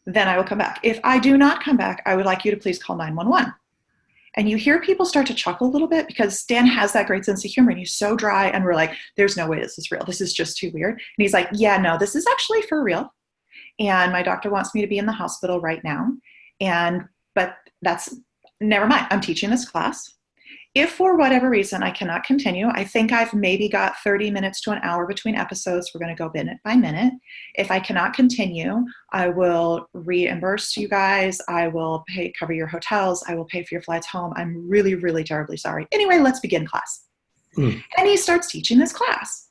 then I will come back. If I do not come back, I would like you to please call 911. And you hear people start to chuckle a little bit because Dan has that great sense of humor, and he's so dry, and we're like, there's no way this is real. This is just too weird. And he's like, yeah, no, this is actually for real. And my doctor wants me to be in the hospital right now. But that's, never mind, I'm teaching this class. If for whatever reason I cannot continue, I think I've maybe got 30 minutes to an hour between episodes. We're going to go minute by minute. If I cannot continue, I will reimburse you guys. I will cover your hotels. I will pay for your flights home. I'm really, really terribly sorry. Anyway, let's begin class. And he starts teaching this class.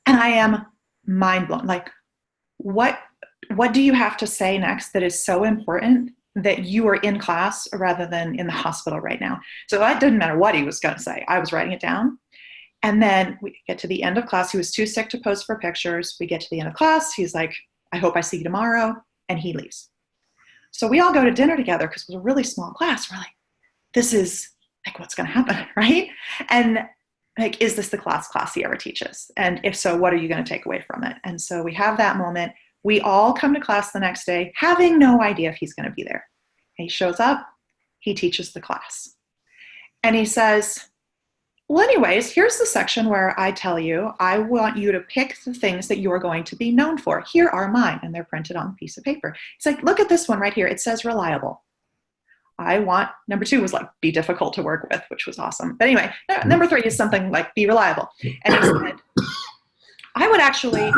And I am mind blown. Like, what do you have to say next that is so important that you are in class rather than in the hospital right now? So it didn't matter what he was going to say. I was writing it down. And then we get to the end of class. He was too sick to pose for pictures. We get to the end of class. He's like, I hope I see you tomorrow. And he leaves. So we all go to dinner together because it was a really small class. We're like, this is like, what's going to happen, right? And like, is this the class he ever teaches? And if so, what are you going to take away from it? And so we have that moment. We all come to class the next day having no idea if he's going to be there. And he shows up, he teaches the class. And he says, well, anyways, here's the section where I tell you, I want you to pick the things that you are going to be known for. Here are mine. And they're printed on a piece of paper. He's like, look at this one right here. It says reliable. Number 2 was like, be difficult to work with, which was awesome. But anyway, number 3 is something like, be reliable. And he said, I would actually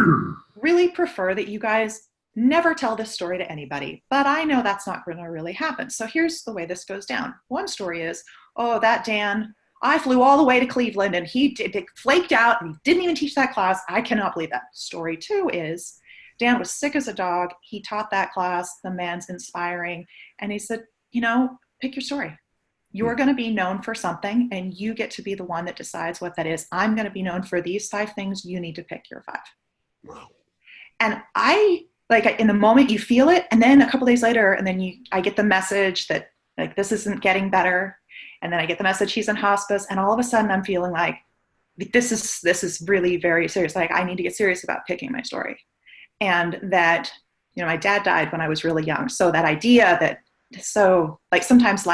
really prefer that you guys never tell this story to anybody, but I know that's not going to really happen. So here's the way this goes down. One story is, oh, that Dan, I flew all the way to Cleveland and he flaked out and he didn't even teach that class. I cannot believe that. Story two is, Dan was sick as a dog. He taught that class. The man's inspiring. And he said, you know, pick your story. You're going to be known for something and you get to be the one that decides what that is. I'm going to be known for these 5 things. You need to pick your 5. Wow. And I, like, in the moment you feel it, and then a couple days later, and then I get the message that, like, this isn't getting better. And then I get the message he's in hospice, and all of a sudden I'm feeling like this is really very serious. Like, I need to get serious about picking my story. And that, you know, my dad died when I was really young. So that idea that, so like sometimes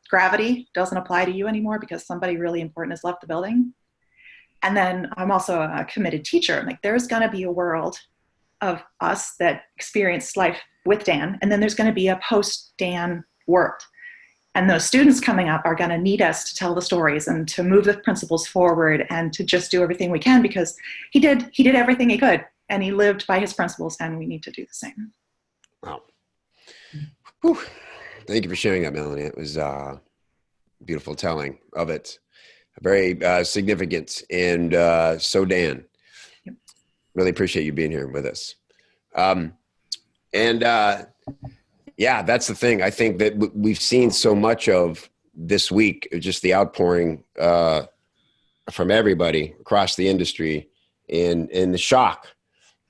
gravity doesn't apply to you anymore because somebody really important has left the building. And then I'm also a committed teacher. Like, there's going to be a world of us that experienced life with Dan, and then there's going to be a post-Dan world. And those students coming up are going to need us to tell the stories and to move the principles forward and to just do everything we can, because he did everything he could and he lived by his principles, and we need to do the same. Wow. Whew. Thank you for sharing that, Melanie. It was beautiful telling of it. Very significant and so Dan. Yep. Really appreciate you being here with us. Yeah, that's the thing. I think that we've seen so much of this week, just the outpouring from everybody across the industry and the shock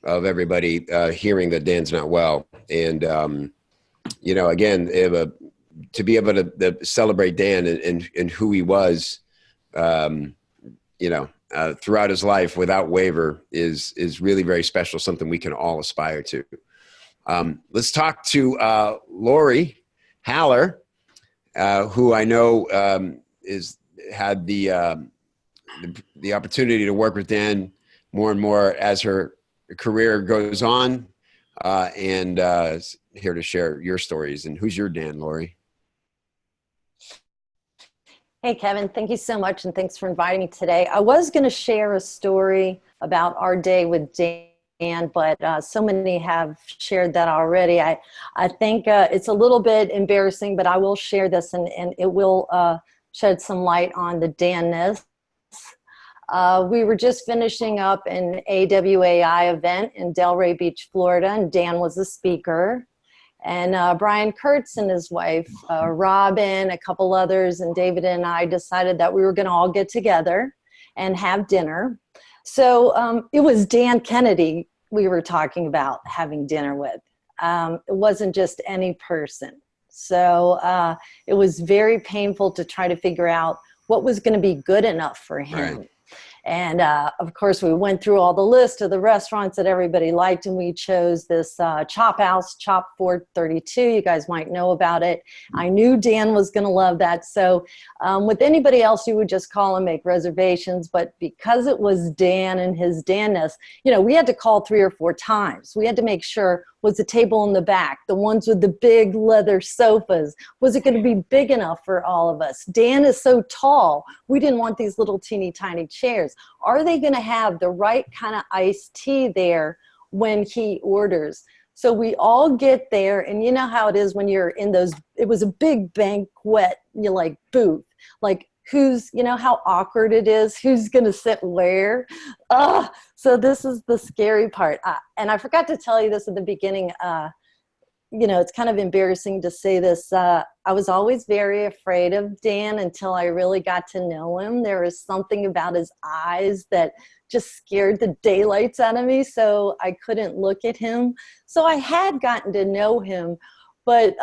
of everybody hearing that Dan's not well. And, you know, again, to be able to celebrate Dan and who he was, you know, throughout his life without waiver is really very special, something we can all aspire to. Let's talk to Lori Haller, who I know had the opportunity to work with Dan more and more as her career goes on, and is here to share your stories. And who's your Dan, Lori? Hey, Kevin, thank you so much, and thanks for inviting me today. I was going to share a story about our day with Dan, but so many have shared that already. I think it's a little bit embarrassing, but I will share this, and it will shed some light on the Dan-ness. We were just finishing up an AWAI event in Delray Beach, Florida, and Dan was the speaker. And Brian Kurtz and his wife, Robin, a couple others, and David and I decided that we were going to all get together and have dinner. So it was Dan Kennedy we were talking about having dinner with. It wasn't just any person. So it was very painful to try to figure out what was going to be good enough for him. Right. And of course, we went through all the list of the restaurants that everybody liked, and we chose this Chop House, Chop 432. You guys might know about it. I knew Dan was going to love that. So with anybody else, you would just call and make reservations. But because it was Dan and his Dan-ness, you know, we had to call 3 or 4 times. We had to make sure, was the table in the back, the ones with the big leather sofas, was it going to be big enough for all of us? Dan is so tall, we didn't want these little teeny tiny chairs. Are they going to have the right kind of iced tea there when he orders? So we all get there, and you know how it is when you're in those, it was a big banquet, you like booth, like who's, you know how awkward it is, who's going to sit where. So this is the scary part. And I forgot to tell you this at the beginning. You know, it's kind of embarrassing to say this. I was always very afraid of Dan until I really got to know him. There was something about his eyes that just scared the daylights out of me, so I couldn't look at him. So I had gotten to know him, but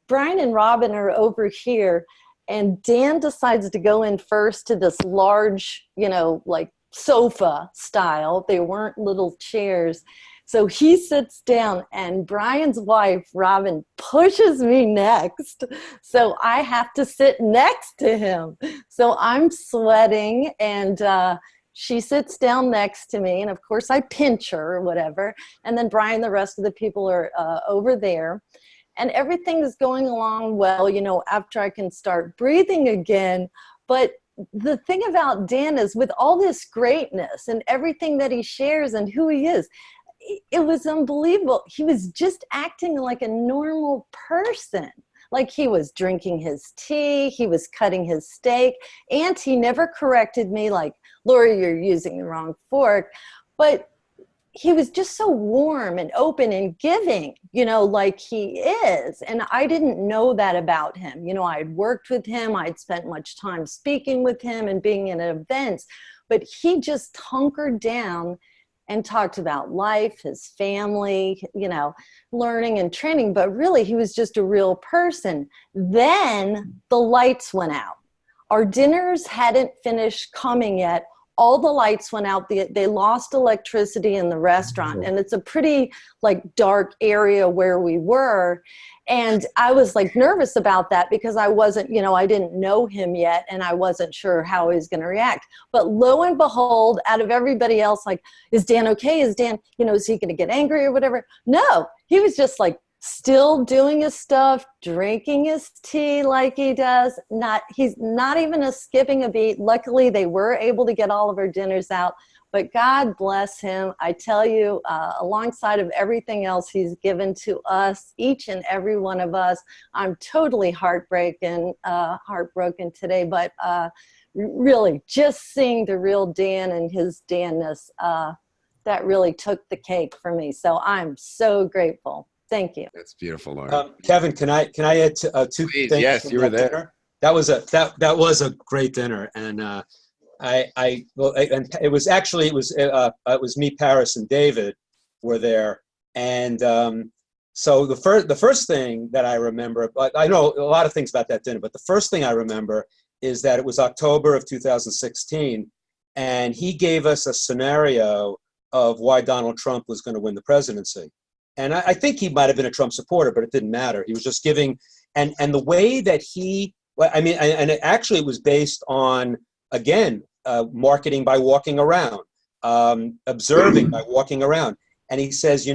Brian and Robin are over here, and Dan decides to go in first to this large, you know, like sofa style. They weren't little chairs. So he sits down, and Brian's wife, Robin, pushes me next. So I have to sit next to him. So I'm sweating, and she sits down next to me. And of course I pinch her or whatever. And then Brian, the rest of the people are over there. And everything is going along well, you know, after I can start breathing again. But the thing about Dan is, with all this greatness and everything that he shares and who he is, it was unbelievable. He was just acting like a normal person. Like he was drinking his tea, he was cutting his steak, and he never corrected me like, Lori, you're using the wrong fork. But he was just so warm and open and giving, like he is. And I didn't know that about him. I had worked with him. I'd spent much time speaking with him and being in events, but he just hunkered down and talked about life, his family, learning and training, but really he was just a real person. Then the lights went out. Our dinners hadn't finished coming yet. All the lights went out. They lost electricity in the restaurant, and it's a pretty dark area where we were. And I was nervous about that because I wasn't, I didn't know him yet, and I wasn't sure how he was going to react. But lo and behold, out of everybody else, is Dan okay? Is Dan, is he going to get angry or whatever? No, he was just still doing his stuff, drinking his tea like he does. He's not even skipping a beat. Luckily, they were able to get all of our dinners out. But God bless him. I tell you, alongside of everything else he's given to us, each and every one of us, I'm totally heartbroken today. But really, just seeing the real Dan and his Danness, that really took the cake for me. So I'm so grateful. Thank you. That's beautiful, Laura. Kevin, can I add two Please, things? yes, you were there. Dinner? That was a great dinner, and and it was me, Paris, and David were there, and so the first thing that I remember, I know a lot of things about that dinner, but the first thing I remember is that it was October of 2016, and he gave us a scenario of why Donald Trump was going to win the presidency. And I think he might have been a Trump supporter, but it didn't matter. He was just giving, and the way that and it was based on, again, marketing by walking around, observing by walking around. And he says,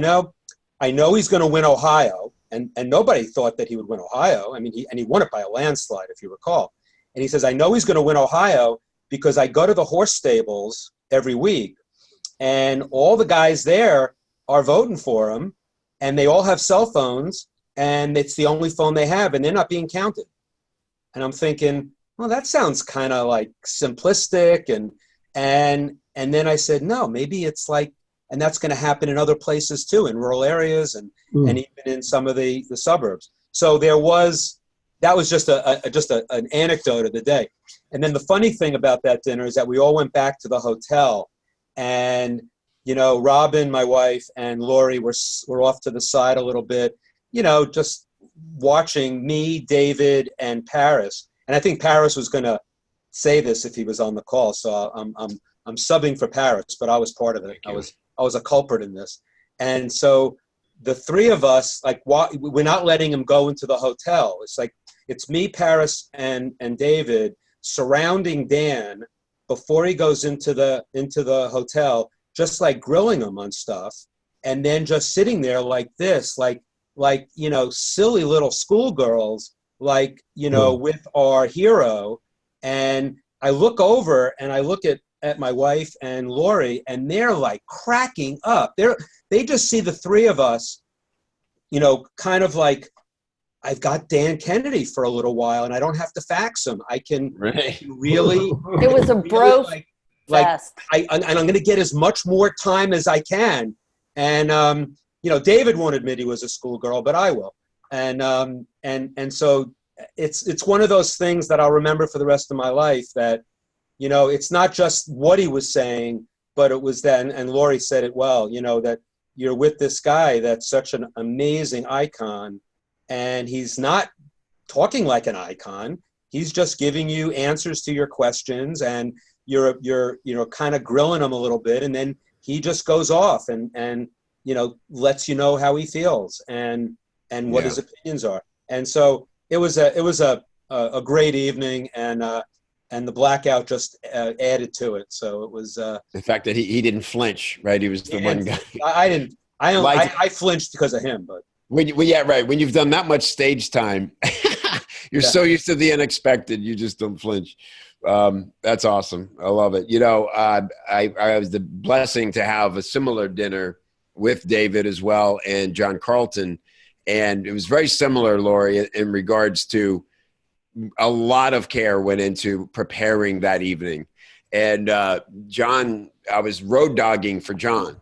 I know he's going to win Ohio, and nobody thought that he would win Ohio. I mean, he won it by a landslide, if you recall. And he says, I know he's going to win Ohio because I go to the horse stables every week, and all the guys there are voting for him. And they all have cell phones, and it's the only phone they have, and they're not being counted. And I'm thinking, well, that sounds kind of simplistic. And then I said, no, maybe it's and that's going to happen in other places too, in rural areas and even in some of the suburbs. So that was just an anecdote of the day. And then the funny thing about that dinner is that we all went back to the hotel, and Robin, my wife, and Lori were off to the side a little bit, just watching me, David, and Paris. And I think Paris was going to say this if he was on the call. So I'm subbing for Paris, but I was part of it. I was a culprit in this. And so the three of us, we're not letting him go into the hotel. It's me, Paris, and David surrounding Dan before he goes into the hotel, just grilling them on stuff, and then just sitting there like this, silly little schoolgirls, with our hero. And I look over and I look at my wife and Lori, and they're cracking up. They just see the three of us, kind of I've got Dan Kennedy for a little while, and I don't have to fax him. I can really. It was a bro. I'm going to get as much more time as I can. And, David won't admit he was a schoolgirl, but I will. And so it's one of those things that I'll remember for the rest of my life, that, it's not just what he was saying, but it was then, and Lori said it well, that you're with this guy that's such an amazing icon, and he's not talking like an icon. He's just giving you answers to your questions, and you're kind of grilling him a little bit, and then he just goes off and lets you know how he feels and what his opinions are. And so it was a great evening, and the blackout just added to it. So it was the fact that he didn't flinch, right? He was the one guy. I flinched because of him, but when you've done that much stage time, you're so used to the unexpected, you just don't flinch. That's awesome. I love it. I was the blessing to have a similar dinner with David as well and John Carlton. And it was very similar, Lori, in regards to a lot of care went into preparing that evening. And John, I was road dogging for John.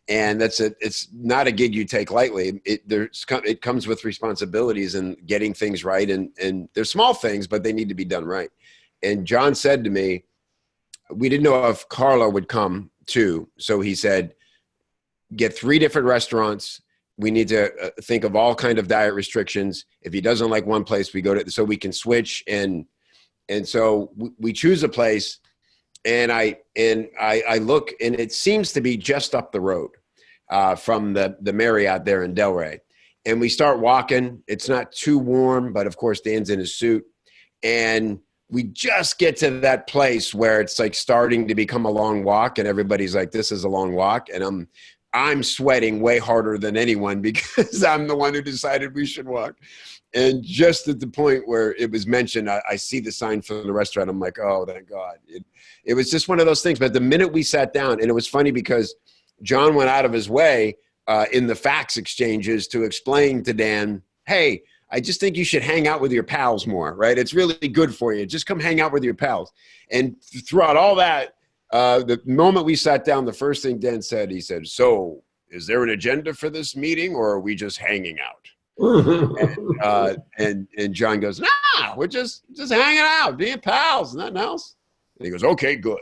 And it's not a gig you take lightly. It comes with responsibilities and getting things right. And they're small things, but they need to be done right. And John said to me, we didn't know if Carla would come too. So he said, get 3 different restaurants. We need to think of all kind of diet restrictions. If he doesn't like one place, we go to, so we can switch. And so we choose a place. And I look, and it seems to be just up the road from the Marriott there in Delray. And we start walking. It's not too warm, but of course Dan's in his suit. And we just get to that place where it's like starting to become a long walk, and everybody's like, this is a long walk. And I'm sweating way harder than anyone because I'm the one who decided we should walk. And just at the point where it was mentioned, I see the sign for the restaurant. I'm like, oh, thank God. It was just one of those things. But the minute we sat down, and it was funny because John went out of his way in the fax exchanges to explain to Dan, hey, I just think you should hang out with your pals more, right? It's really good for you. Just come hang out with your pals. And throughout all that, the moment we sat down, the first thing Dan said, he said, so is there an agenda for this meeting, or are we just hanging out? and John goes, nah, we're just hanging out, being pals, nothing else. And he goes, okay, good.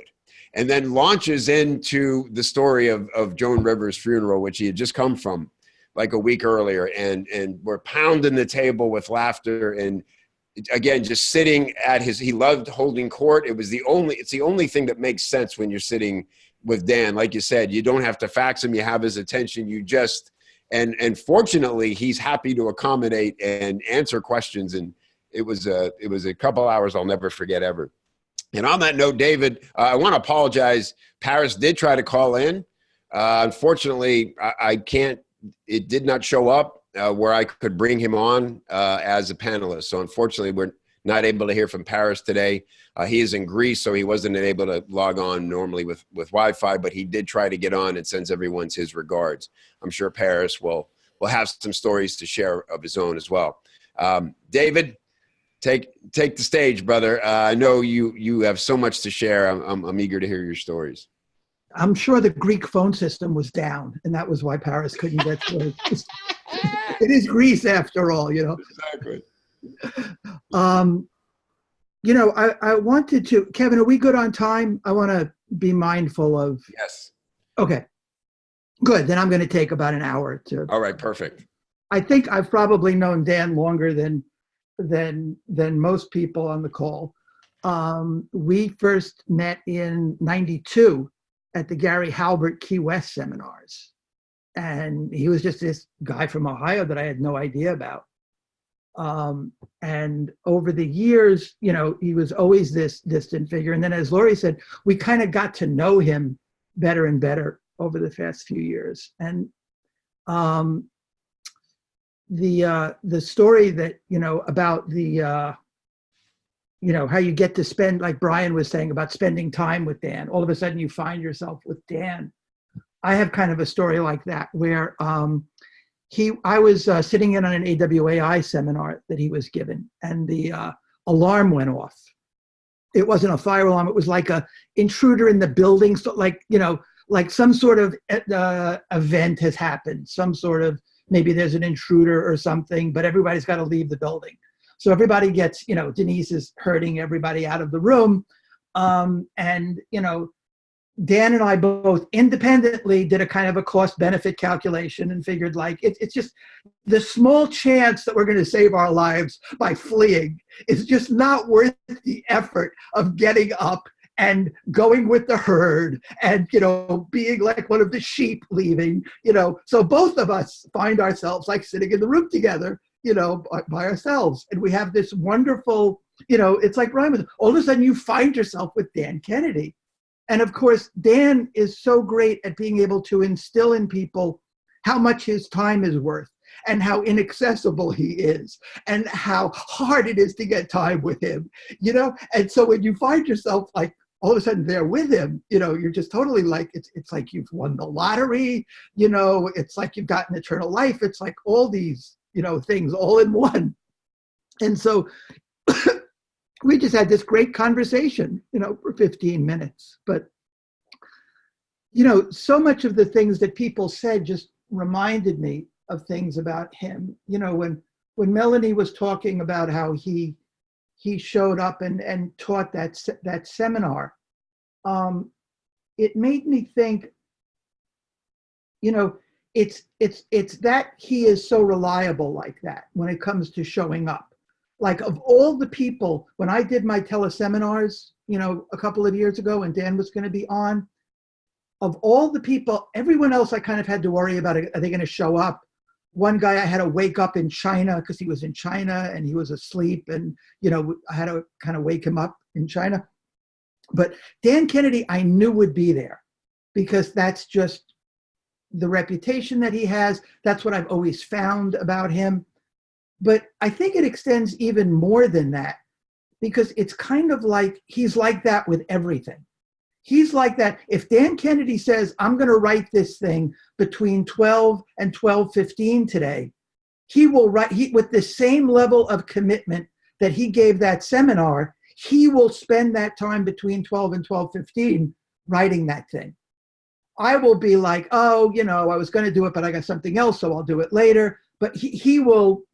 And then launches into the story of Joan Rivers' funeral, which he had just come from like a week earlier. And we're pounding the table with laughter. And again, just sitting at he loved holding court. It's the only thing that makes sense when you're sitting with Dan. Like you said, you don't have to fax him. You have his attention. You just, and fortunately he's happy to accommodate and answer questions. And it was a couple hours I'll never forget ever. And on that note, David, I want to apologize. Paris did try to call in. Unfortunately, I can't, it did not show up where I could bring him on as a panelist. So unfortunately, we're not able to hear from Paris today. He is in Greece, so he wasn't able to log on normally with Wi-Fi, but he did try to get on and sends everyone's his regards. I'm sure Paris will have some stories to share of his own as well. David, take the stage, brother. I know you have so much to share. I'm eager to hear your stories. I'm sure the Greek phone system was down, and that was why Paris couldn't get to it. It is Greece after all, you know. Exactly. You know, I wanted to, Kevin, are we good on time? I want to be mindful of. Yes. Okay, good. Then I'm going to take about an hour to. All right, perfect. I think I've probably known Dan longer than most people on the call. We first met in '92 at the Gary Halbert Key West seminars. And he was just this guy from Ohio that I had no idea about. And over the years, you know, he was always this distant figure. And then as Lori said, we kind of got to know him better and better over the past few years. And the story that, you know, about the, you know, how you get to spend, like Brian was saying about spending time with Dan, all of a sudden you find yourself with Dan. I have kind of a story like that where I was sitting in on an AWAI seminar that he was given, and the alarm went off. It wasn't a fire alarm. It was like a intruder in the building. So like, you know, like some sort of event has happened, some sort of, maybe there's an intruder or something, but everybody's got to leave the building. So everybody gets, you know, Denise is herding everybody out of the room. And, you know, Dan and I both independently did a kind of a cost benefit calculation and figured like, it's just the small chance that we're going to save our lives by fleeing is just not worth the effort of getting up and going with the herd and, you know, being like one of the sheep leaving, you know. So both of us find ourselves like sitting in the room together, you know, by ourselves. And we have this wonderful, you know, it's like Ryan, all of a sudden you find yourself with Dan Kennedy. And of course, Dan is so great at being able to instill in people how much his time is worth and how inaccessible he is and how hard it is to get time with him, you know? And so when you find yourself like all of a sudden they're with him, you're just totally like, it's like you've won the lottery, it's like you've gotten eternal life. It's like all these, things all in one. And so we just had this great conversation, for 15 minutes. But, so much of the things that people said just reminded me of things about him. When Melanie was talking about how he showed up and taught that seminar, it made me think, it's that he is so reliable like that when it comes to showing up. Like, of all the people, when I did my teleseminars, a couple of years ago, and Dan was going to be on, of all the people, everyone else I kind of had to worry about, are they going to show up? One guy I had to wake up in China because he was in China and he was asleep, and I had to kind of wake him up in China. But Dan Kennedy, I knew would be there because that's just the reputation that he has. That's what I've always found about him. But I think it extends even more than that, because it's kind of like he's like that with everything. He's like that. If Dan Kennedy says, I'm going to write this thing between 12 and 12:15 today, he will write with the same level of commitment that he gave that seminar. He will spend that time between 12 and 12:15 writing that thing. I will be like, oh, I was going to do it, but I got something else, so I'll do it later. But he will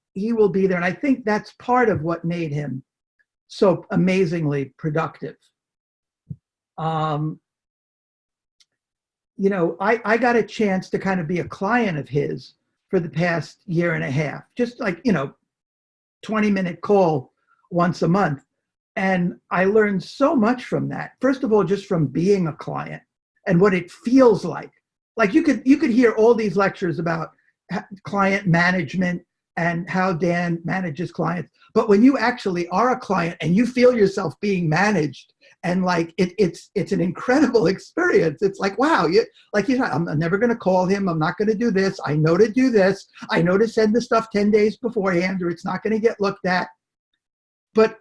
be there. And I think that's part of what made him so amazingly productive. I got a chance to kind of be a client of his for the past year and a half, just like, 20-minute call once a month. And I learned so much from that. First of all, just from being a client and what it feels like. Like you could hear all these lectures about client management and how Dan manages clients. But when you actually are a client and you feel yourself being managed, and like it's an incredible experience. It's like, wow, I'm never going to call him. I'm not going to do this. I know to do this. I know to send the stuff 10 days beforehand, or it's not going to get looked at. But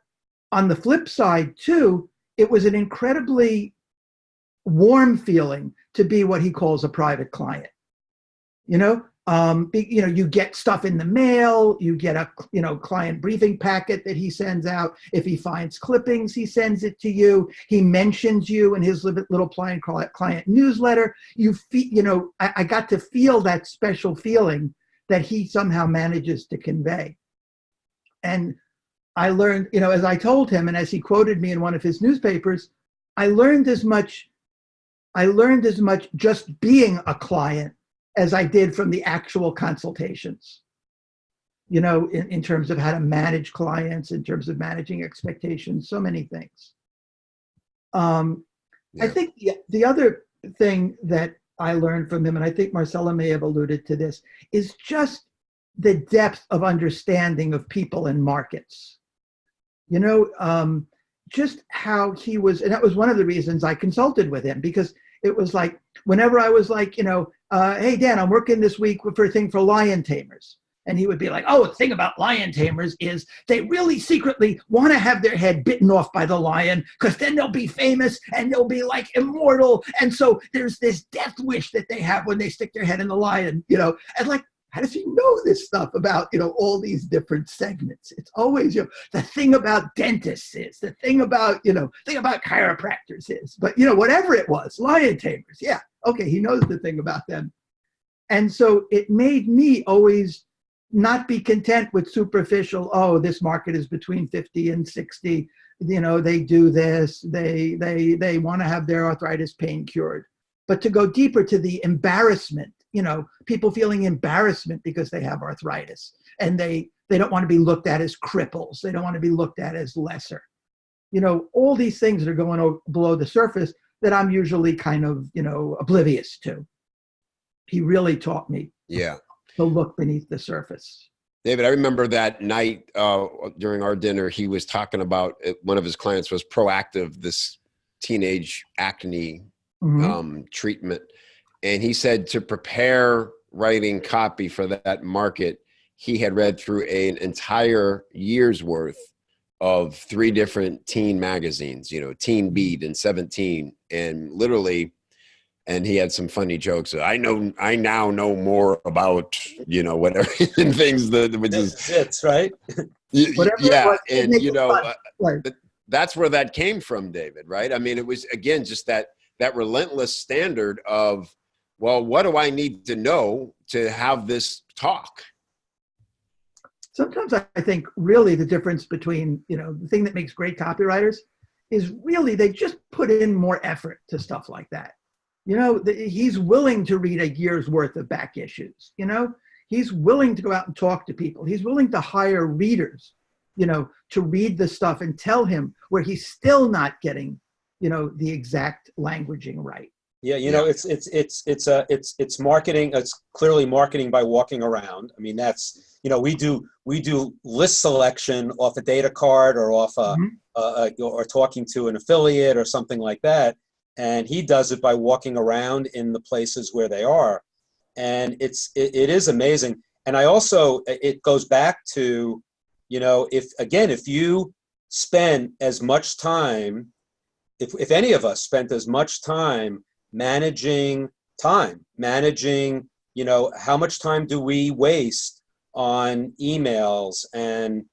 on the flip side too, it was an incredibly warm feeling to be what he calls a private client. You get stuff in the mail, you get a, client briefing packet that he sends out. If he finds clippings, he sends it to you. He mentions you in his little client newsletter. I got to feel that special feeling that he somehow manages to convey. And I learned, as I told him, and as he quoted me in one of his newspapers, I learned as much just being a client as I did from the actual consultations, in terms of how to manage clients, in terms of managing expectations, so many things. Yeah. I think the other thing that I learned from him, and I think Marcella may have alluded to this, is just the depth of understanding of people and markets. Just how he was, and that was one of the reasons I consulted with him, because it was like, whenever I was like, hey, Dan, I'm working this week for a thing for lion tamers. And he would be like, oh, the thing about lion tamers is they really secretly want to have their head bitten off by the lion, because then they'll be famous and they'll be like immortal. And so there's this death wish that they have when they stick their head in the lion, and like, how does he know this stuff about, all these different segments? It's always, the thing about dentists is, the thing about, thing about chiropractors is, but, whatever it was, lion tamers. Yeah. Okay. He knows the thing about them. And so it made me always not be content with superficial, oh, this market is between 50 and 60. They do this, they want to have their arthritis pain cured, but to go deeper to the embarrassment, people feeling embarrassment because they have arthritis, and they don't want to be looked at as cripples. They don't want to be looked at as lesser. All these things that are going below the surface that I'm usually kind of, oblivious to. He really taught me to look beneath the surface. David, I remember that night during our dinner, he was talking about one of his clients was Proactive, this teenage acne treatment. And he said to prepare writing copy for that market, he had read through an entire year's worth of 3 different teen magazines, you know, Teen Beat and 17, and literally, and he had some funny jokes. I now know more about, you know, whatever and things that, which is it's right. Yeah. And, you know, Right. that's where that came from, David, right? I mean, it was, again, just that relentless standard of, well, what do I need to know to have this talk? Sometimes I think really the difference between, you know, the thing that makes great copywriters is really they just put in more effort to stuff like that. You know, he's willing to read a year's worth of back issues. You know, he's willing to go out and talk to people. He's willing to hire readers, you know, to read the stuff and tell him where he's still not getting, you know, the exact languaging right. Yeah, you know, it's marketing. It's clearly marketing by walking around. I mean, that's, you know, we do list selection off a data card or off or talking to an affiliate or something like that, and he does it by walking around in the places where they are, and it is amazing. And I also, it goes back to, you know, if you spend as much time, if any of us spent as much time managing, you know, how much time do we waste on emails and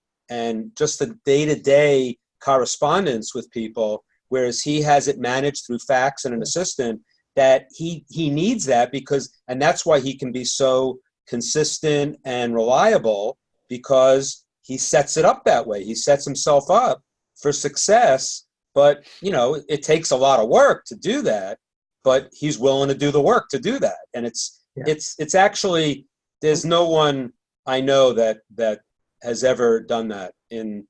just the day-to-day correspondence with people, whereas he has it managed through fax and an assistant, that he needs that and that's why he can be so consistent and reliable, because he sets it up that way. He sets himself up for success, but, you know, it takes a lot of work to do that. But he's willing to do the work to do that. And it's actually, there's no one I know that has ever done that in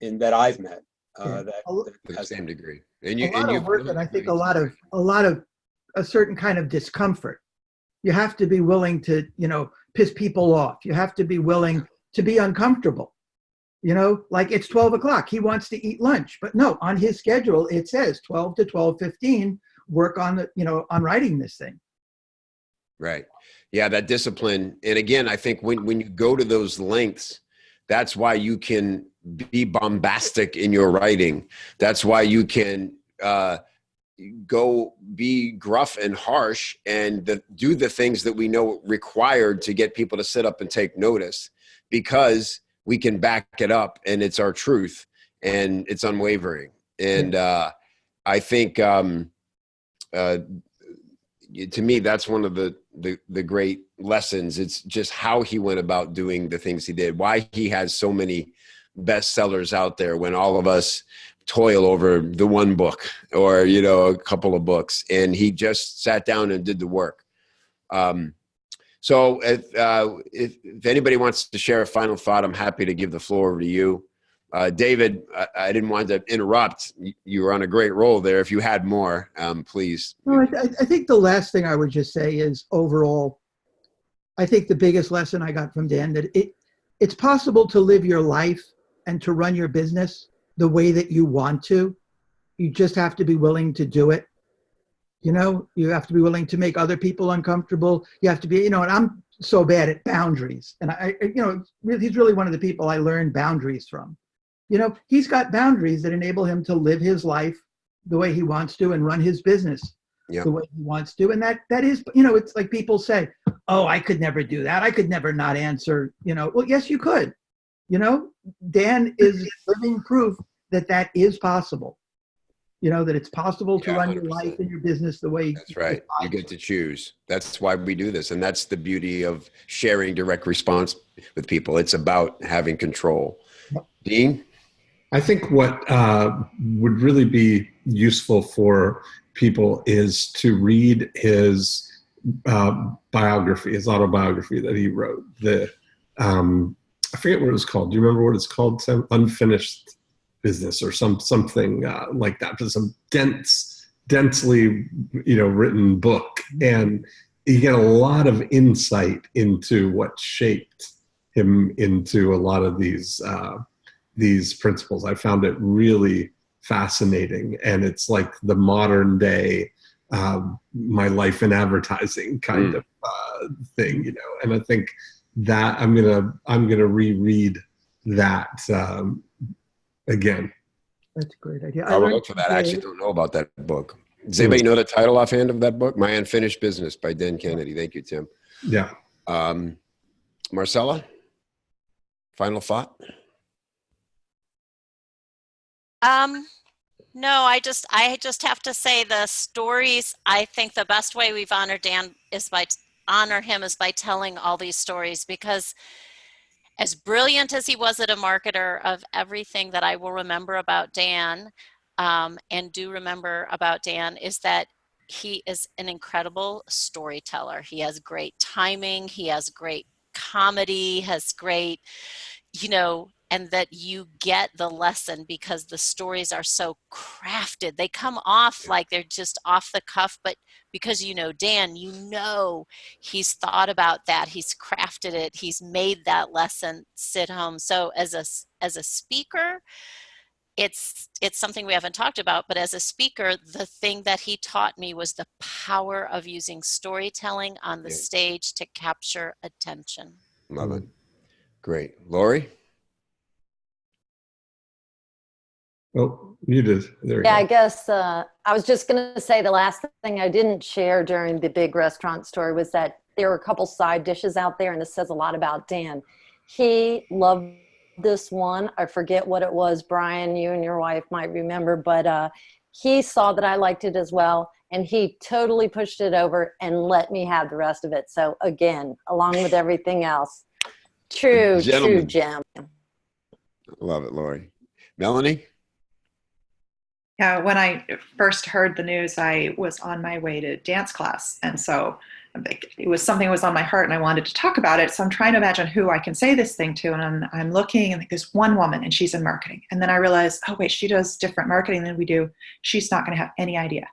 that I've met. That to the same degree. And a lot of work, and I think a lot of a certain kind of discomfort. You have to be willing to, you know, piss people off. You have to be willing to be uncomfortable. You know, like it's 12 o'clock. He wants to eat lunch, but no, on his schedule it says 12 to 12:15. Work on the, you know, on writing this thing. Right. Yeah, that discipline. And again, I think when you go to those lengths, that's why you can be bombastic in your writing. That's why you can go be gruff and harsh and do the things that we know required to get people to sit up and take notice, because we can back it up and it's our truth and it's unwavering. And I think, to me, that's one of the great lessons. It's just how he went about doing the things he did, why he has so many bestsellers out there when all of us toil over the one book or, you know, a couple of books, and he just sat down and did the work. So if anybody wants to share a final thought, I'm happy to give the floor over to you. David, I didn't want to interrupt. You were on a great roll there. If you had more, please. No, I think the last thing I would just say is, overall, I think the biggest lesson I got from Dan, that it's possible to live your life and to run your business the way that you want to. You just have to be willing to do it. You know, you have to be willing to make other people uncomfortable. You have to be, you know, and I'm so bad at boundaries. And you know, he's really one of the people I learned boundaries from. You know, he's got boundaries that enable him to live his life the way he wants to and run his business the way he wants to. And that is, you know, it's like people say, oh, I could never do that. I could never not answer, you know. Well, yes, you could. You know, Dan is living proof that that is possible. You know, that it's possible to run your 100%. life and your business the way. That's right. You get to choose. That's why we do this. And that's the beauty of sharing direct response with people. It's about having control. Dean? I think what would really be useful for people is to read his biography, his autobiography that he wrote. I forget what it was called. Do you remember what it's called? Some Unfinished Business or something like that. Just some densely, you know, written book, and you get a lot of insight into what shaped him into a lot of these principles. I found it really fascinating, and it's like the modern day my life in advertising kind of thing, you know. And I think that I'm gonna reread that again. That's a great idea. I will learned look for that. I today- actually don't know about that book. Does anybody know the title offhand of that book? My Unfinished Business by Dan Kennedy. Thank you, Tim. Yeah. Marcella, final thought? No, I just have to say the stories. I think the best way we've honored Dan is honor him is by telling all these stories, because as brilliant as he was at a marketer, of everything that I will remember about Dan, and do remember about Dan, is that he is an incredible storyteller. He has great timing. He has great comedy, has great, and that you get the lesson because the stories are so crafted. They come off like they're just off the cuff, but because Dan, he's thought about that. He's crafted it. He's made that lesson sit home. So as a speaker, it's something we haven't talked about, but as a speaker, the thing that he taught me was the power of using storytelling on the stage to capture attention. Love it. Great. Lori? Oh, you did. There you go. Yeah, I guess I was just going to say the last thing I didn't share during the big restaurant story was that there were a couple side dishes out there, and this says a lot about Dan. He loved this one. I forget what it was. Brian, you and your wife might remember, but he saw that I liked it as well, and he totally pushed it over and let me have the rest of it. So again, along with everything else, true gem. Love it, Lori. Melanie? Yeah, when I first heard the news, I was on my way to dance class. And so it was something that was on my heart and I wanted to talk about it. So I'm trying to imagine who I can say this thing to. And I'm looking and there's one woman and she's in marketing. And then I realized, oh wait, she does different marketing than we do. She's not going to have any idea.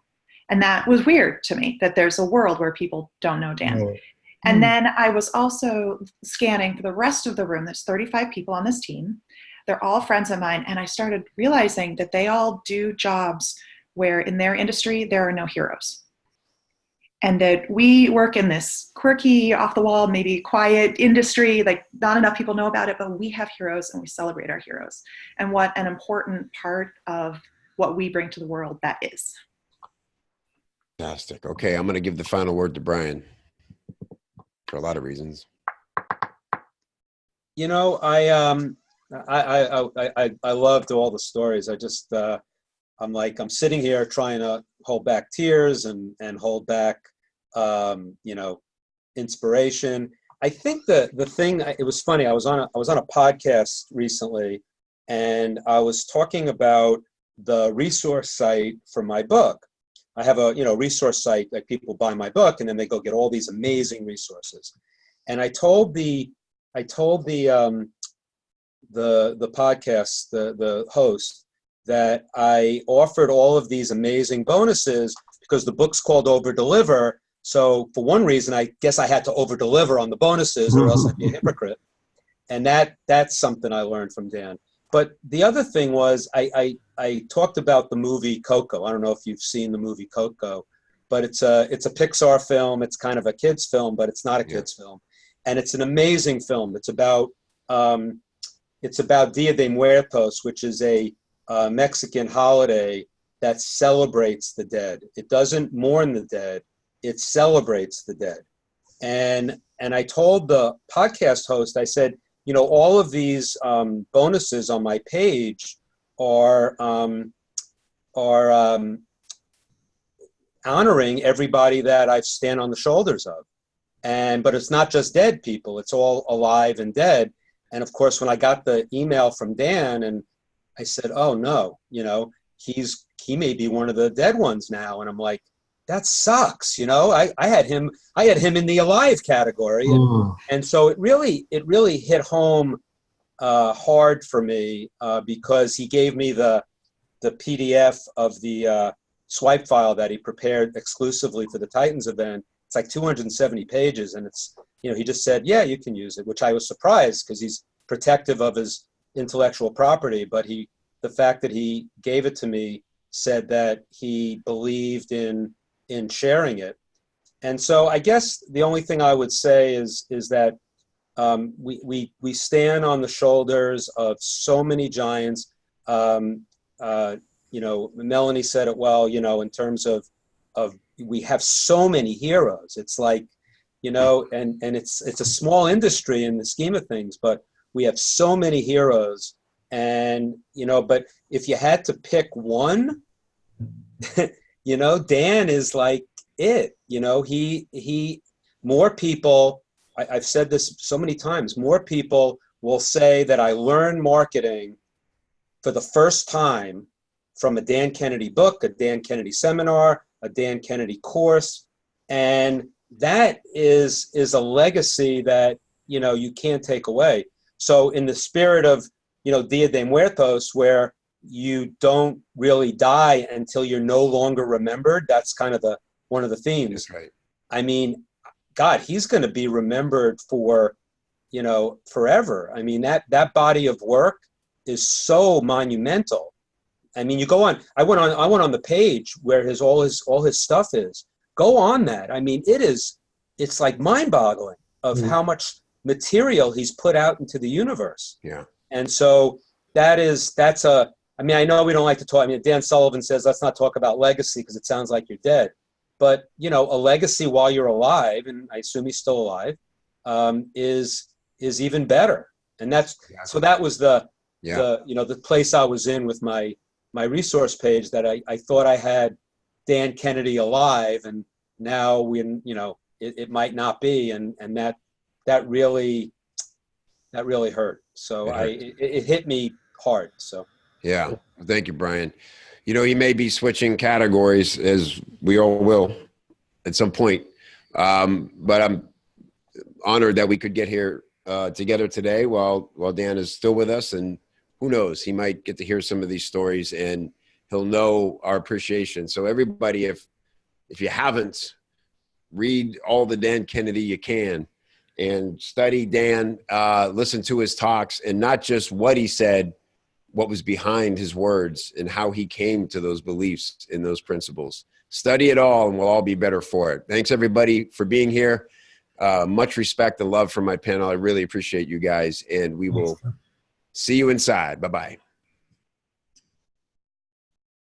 And that was weird to me, that there's a world where people don't know Dan. Oh. And then I was also scanning for the rest of the room. There's 35 people on this team. They're all friends of mine. And I started realizing that they all do jobs where in their industry, there are no heroes. And that we work in this quirky, off the wall, maybe quiet industry, like not enough people know about it, but we have heroes and we celebrate our heroes. And what an important part of what we bring to the world that is. Fantastic. Okay, I'm going to give the final word to Brian for a lot of reasons. I loved all the stories. I just, I'm sitting here trying to hold back tears and hold back, inspiration. I think the thing, it was funny. I was on a podcast recently and I was talking about the resource site for my book. I have a, resource site that people buy my book and then they go get all these amazing resources. And I told the podcast, the host, that I offered all of these amazing bonuses because the book's called Over Deliver. So for one reason, I guess I had to over deliver on the bonuses or else I'd be a hypocrite. And that's something I learned from Dan. But the other thing was I talked about the movie Coco. I don't know if you've seen the movie Coco, but it's a Pixar film. It's kind of a kid's film, but it's not a kid's film. And it's an amazing film. It's about Dia de Muertos, which is a Mexican holiday that celebrates the dead. It doesn't mourn the dead. It celebrates the dead. And I told the podcast host, I said, all of these bonuses on my page are honoring everybody that I stand on the shoulders of. But it's not just dead people. It's all alive and dead. And of course, when I got the email from Dan and I said, oh no, he may be one of the dead ones now. And I'm like, that sucks. I had him in the alive category. And so it really hit home hard for me because he gave me the PDF of the swipe file that he prepared exclusively for the Titans event. It's like 270 pages. And it's, he just said, yeah, you can use it, which I was surprised because he's protective of his intellectual property. But the fact that he gave it to me said that he believed in sharing it. And so I guess the only thing I would say is that we stand on the shoulders of so many giants. Melanie said it well, in terms of we have so many heroes. It's like, and it's a small industry in the scheme of things, but we have so many heroes. And, but if you had to pick one, Dan is like it, he more people, I've said this so many times, more people will say that I learned marketing for the first time from a Dan Kennedy book, a Dan Kennedy seminar, a Dan Kennedy course. And that is a legacy that, you can't take away. So in the spirit of, Dia de Muertos, where you don't really die until you're no longer remembered, that's kind of one of the themes. That's right. I mean, God, he's going to be remembered for, forever. I mean, that body of work is so monumental. I mean, you go on. I went on the page where all his stuff is. Go on that. I mean, it's like mind-boggling of how much material he's put out into the universe. Yeah. And so I mean, I know we don't like to talk. I mean, Dan Sullivan says, let's not talk about legacy because it sounds like you're dead. But, a legacy while you're alive, and I assume he's still alive, is even better. And so that was the place I was in with my resource page, that I thought I had Dan Kennedy alive, and now it might not be. And that really hurt. So it hit me hard. So. Yeah. Thank you, Brian. He may be switching categories, as we all will at some point. But I'm honored that we could get here together today while Dan is still with us. And who knows, he might get to hear some of these stories and he'll know our appreciation. So everybody, if you haven't, read all the Dan Kennedy you can and study Dan, listen to his talks, and not just what he said, what was behind his words and how he came to those beliefs and those principles. Study it all and we'll all be better for it. Thanks everybody for being here. Much respect and love from my panel. I really appreciate you guys, and we will see you inside. Bye-bye.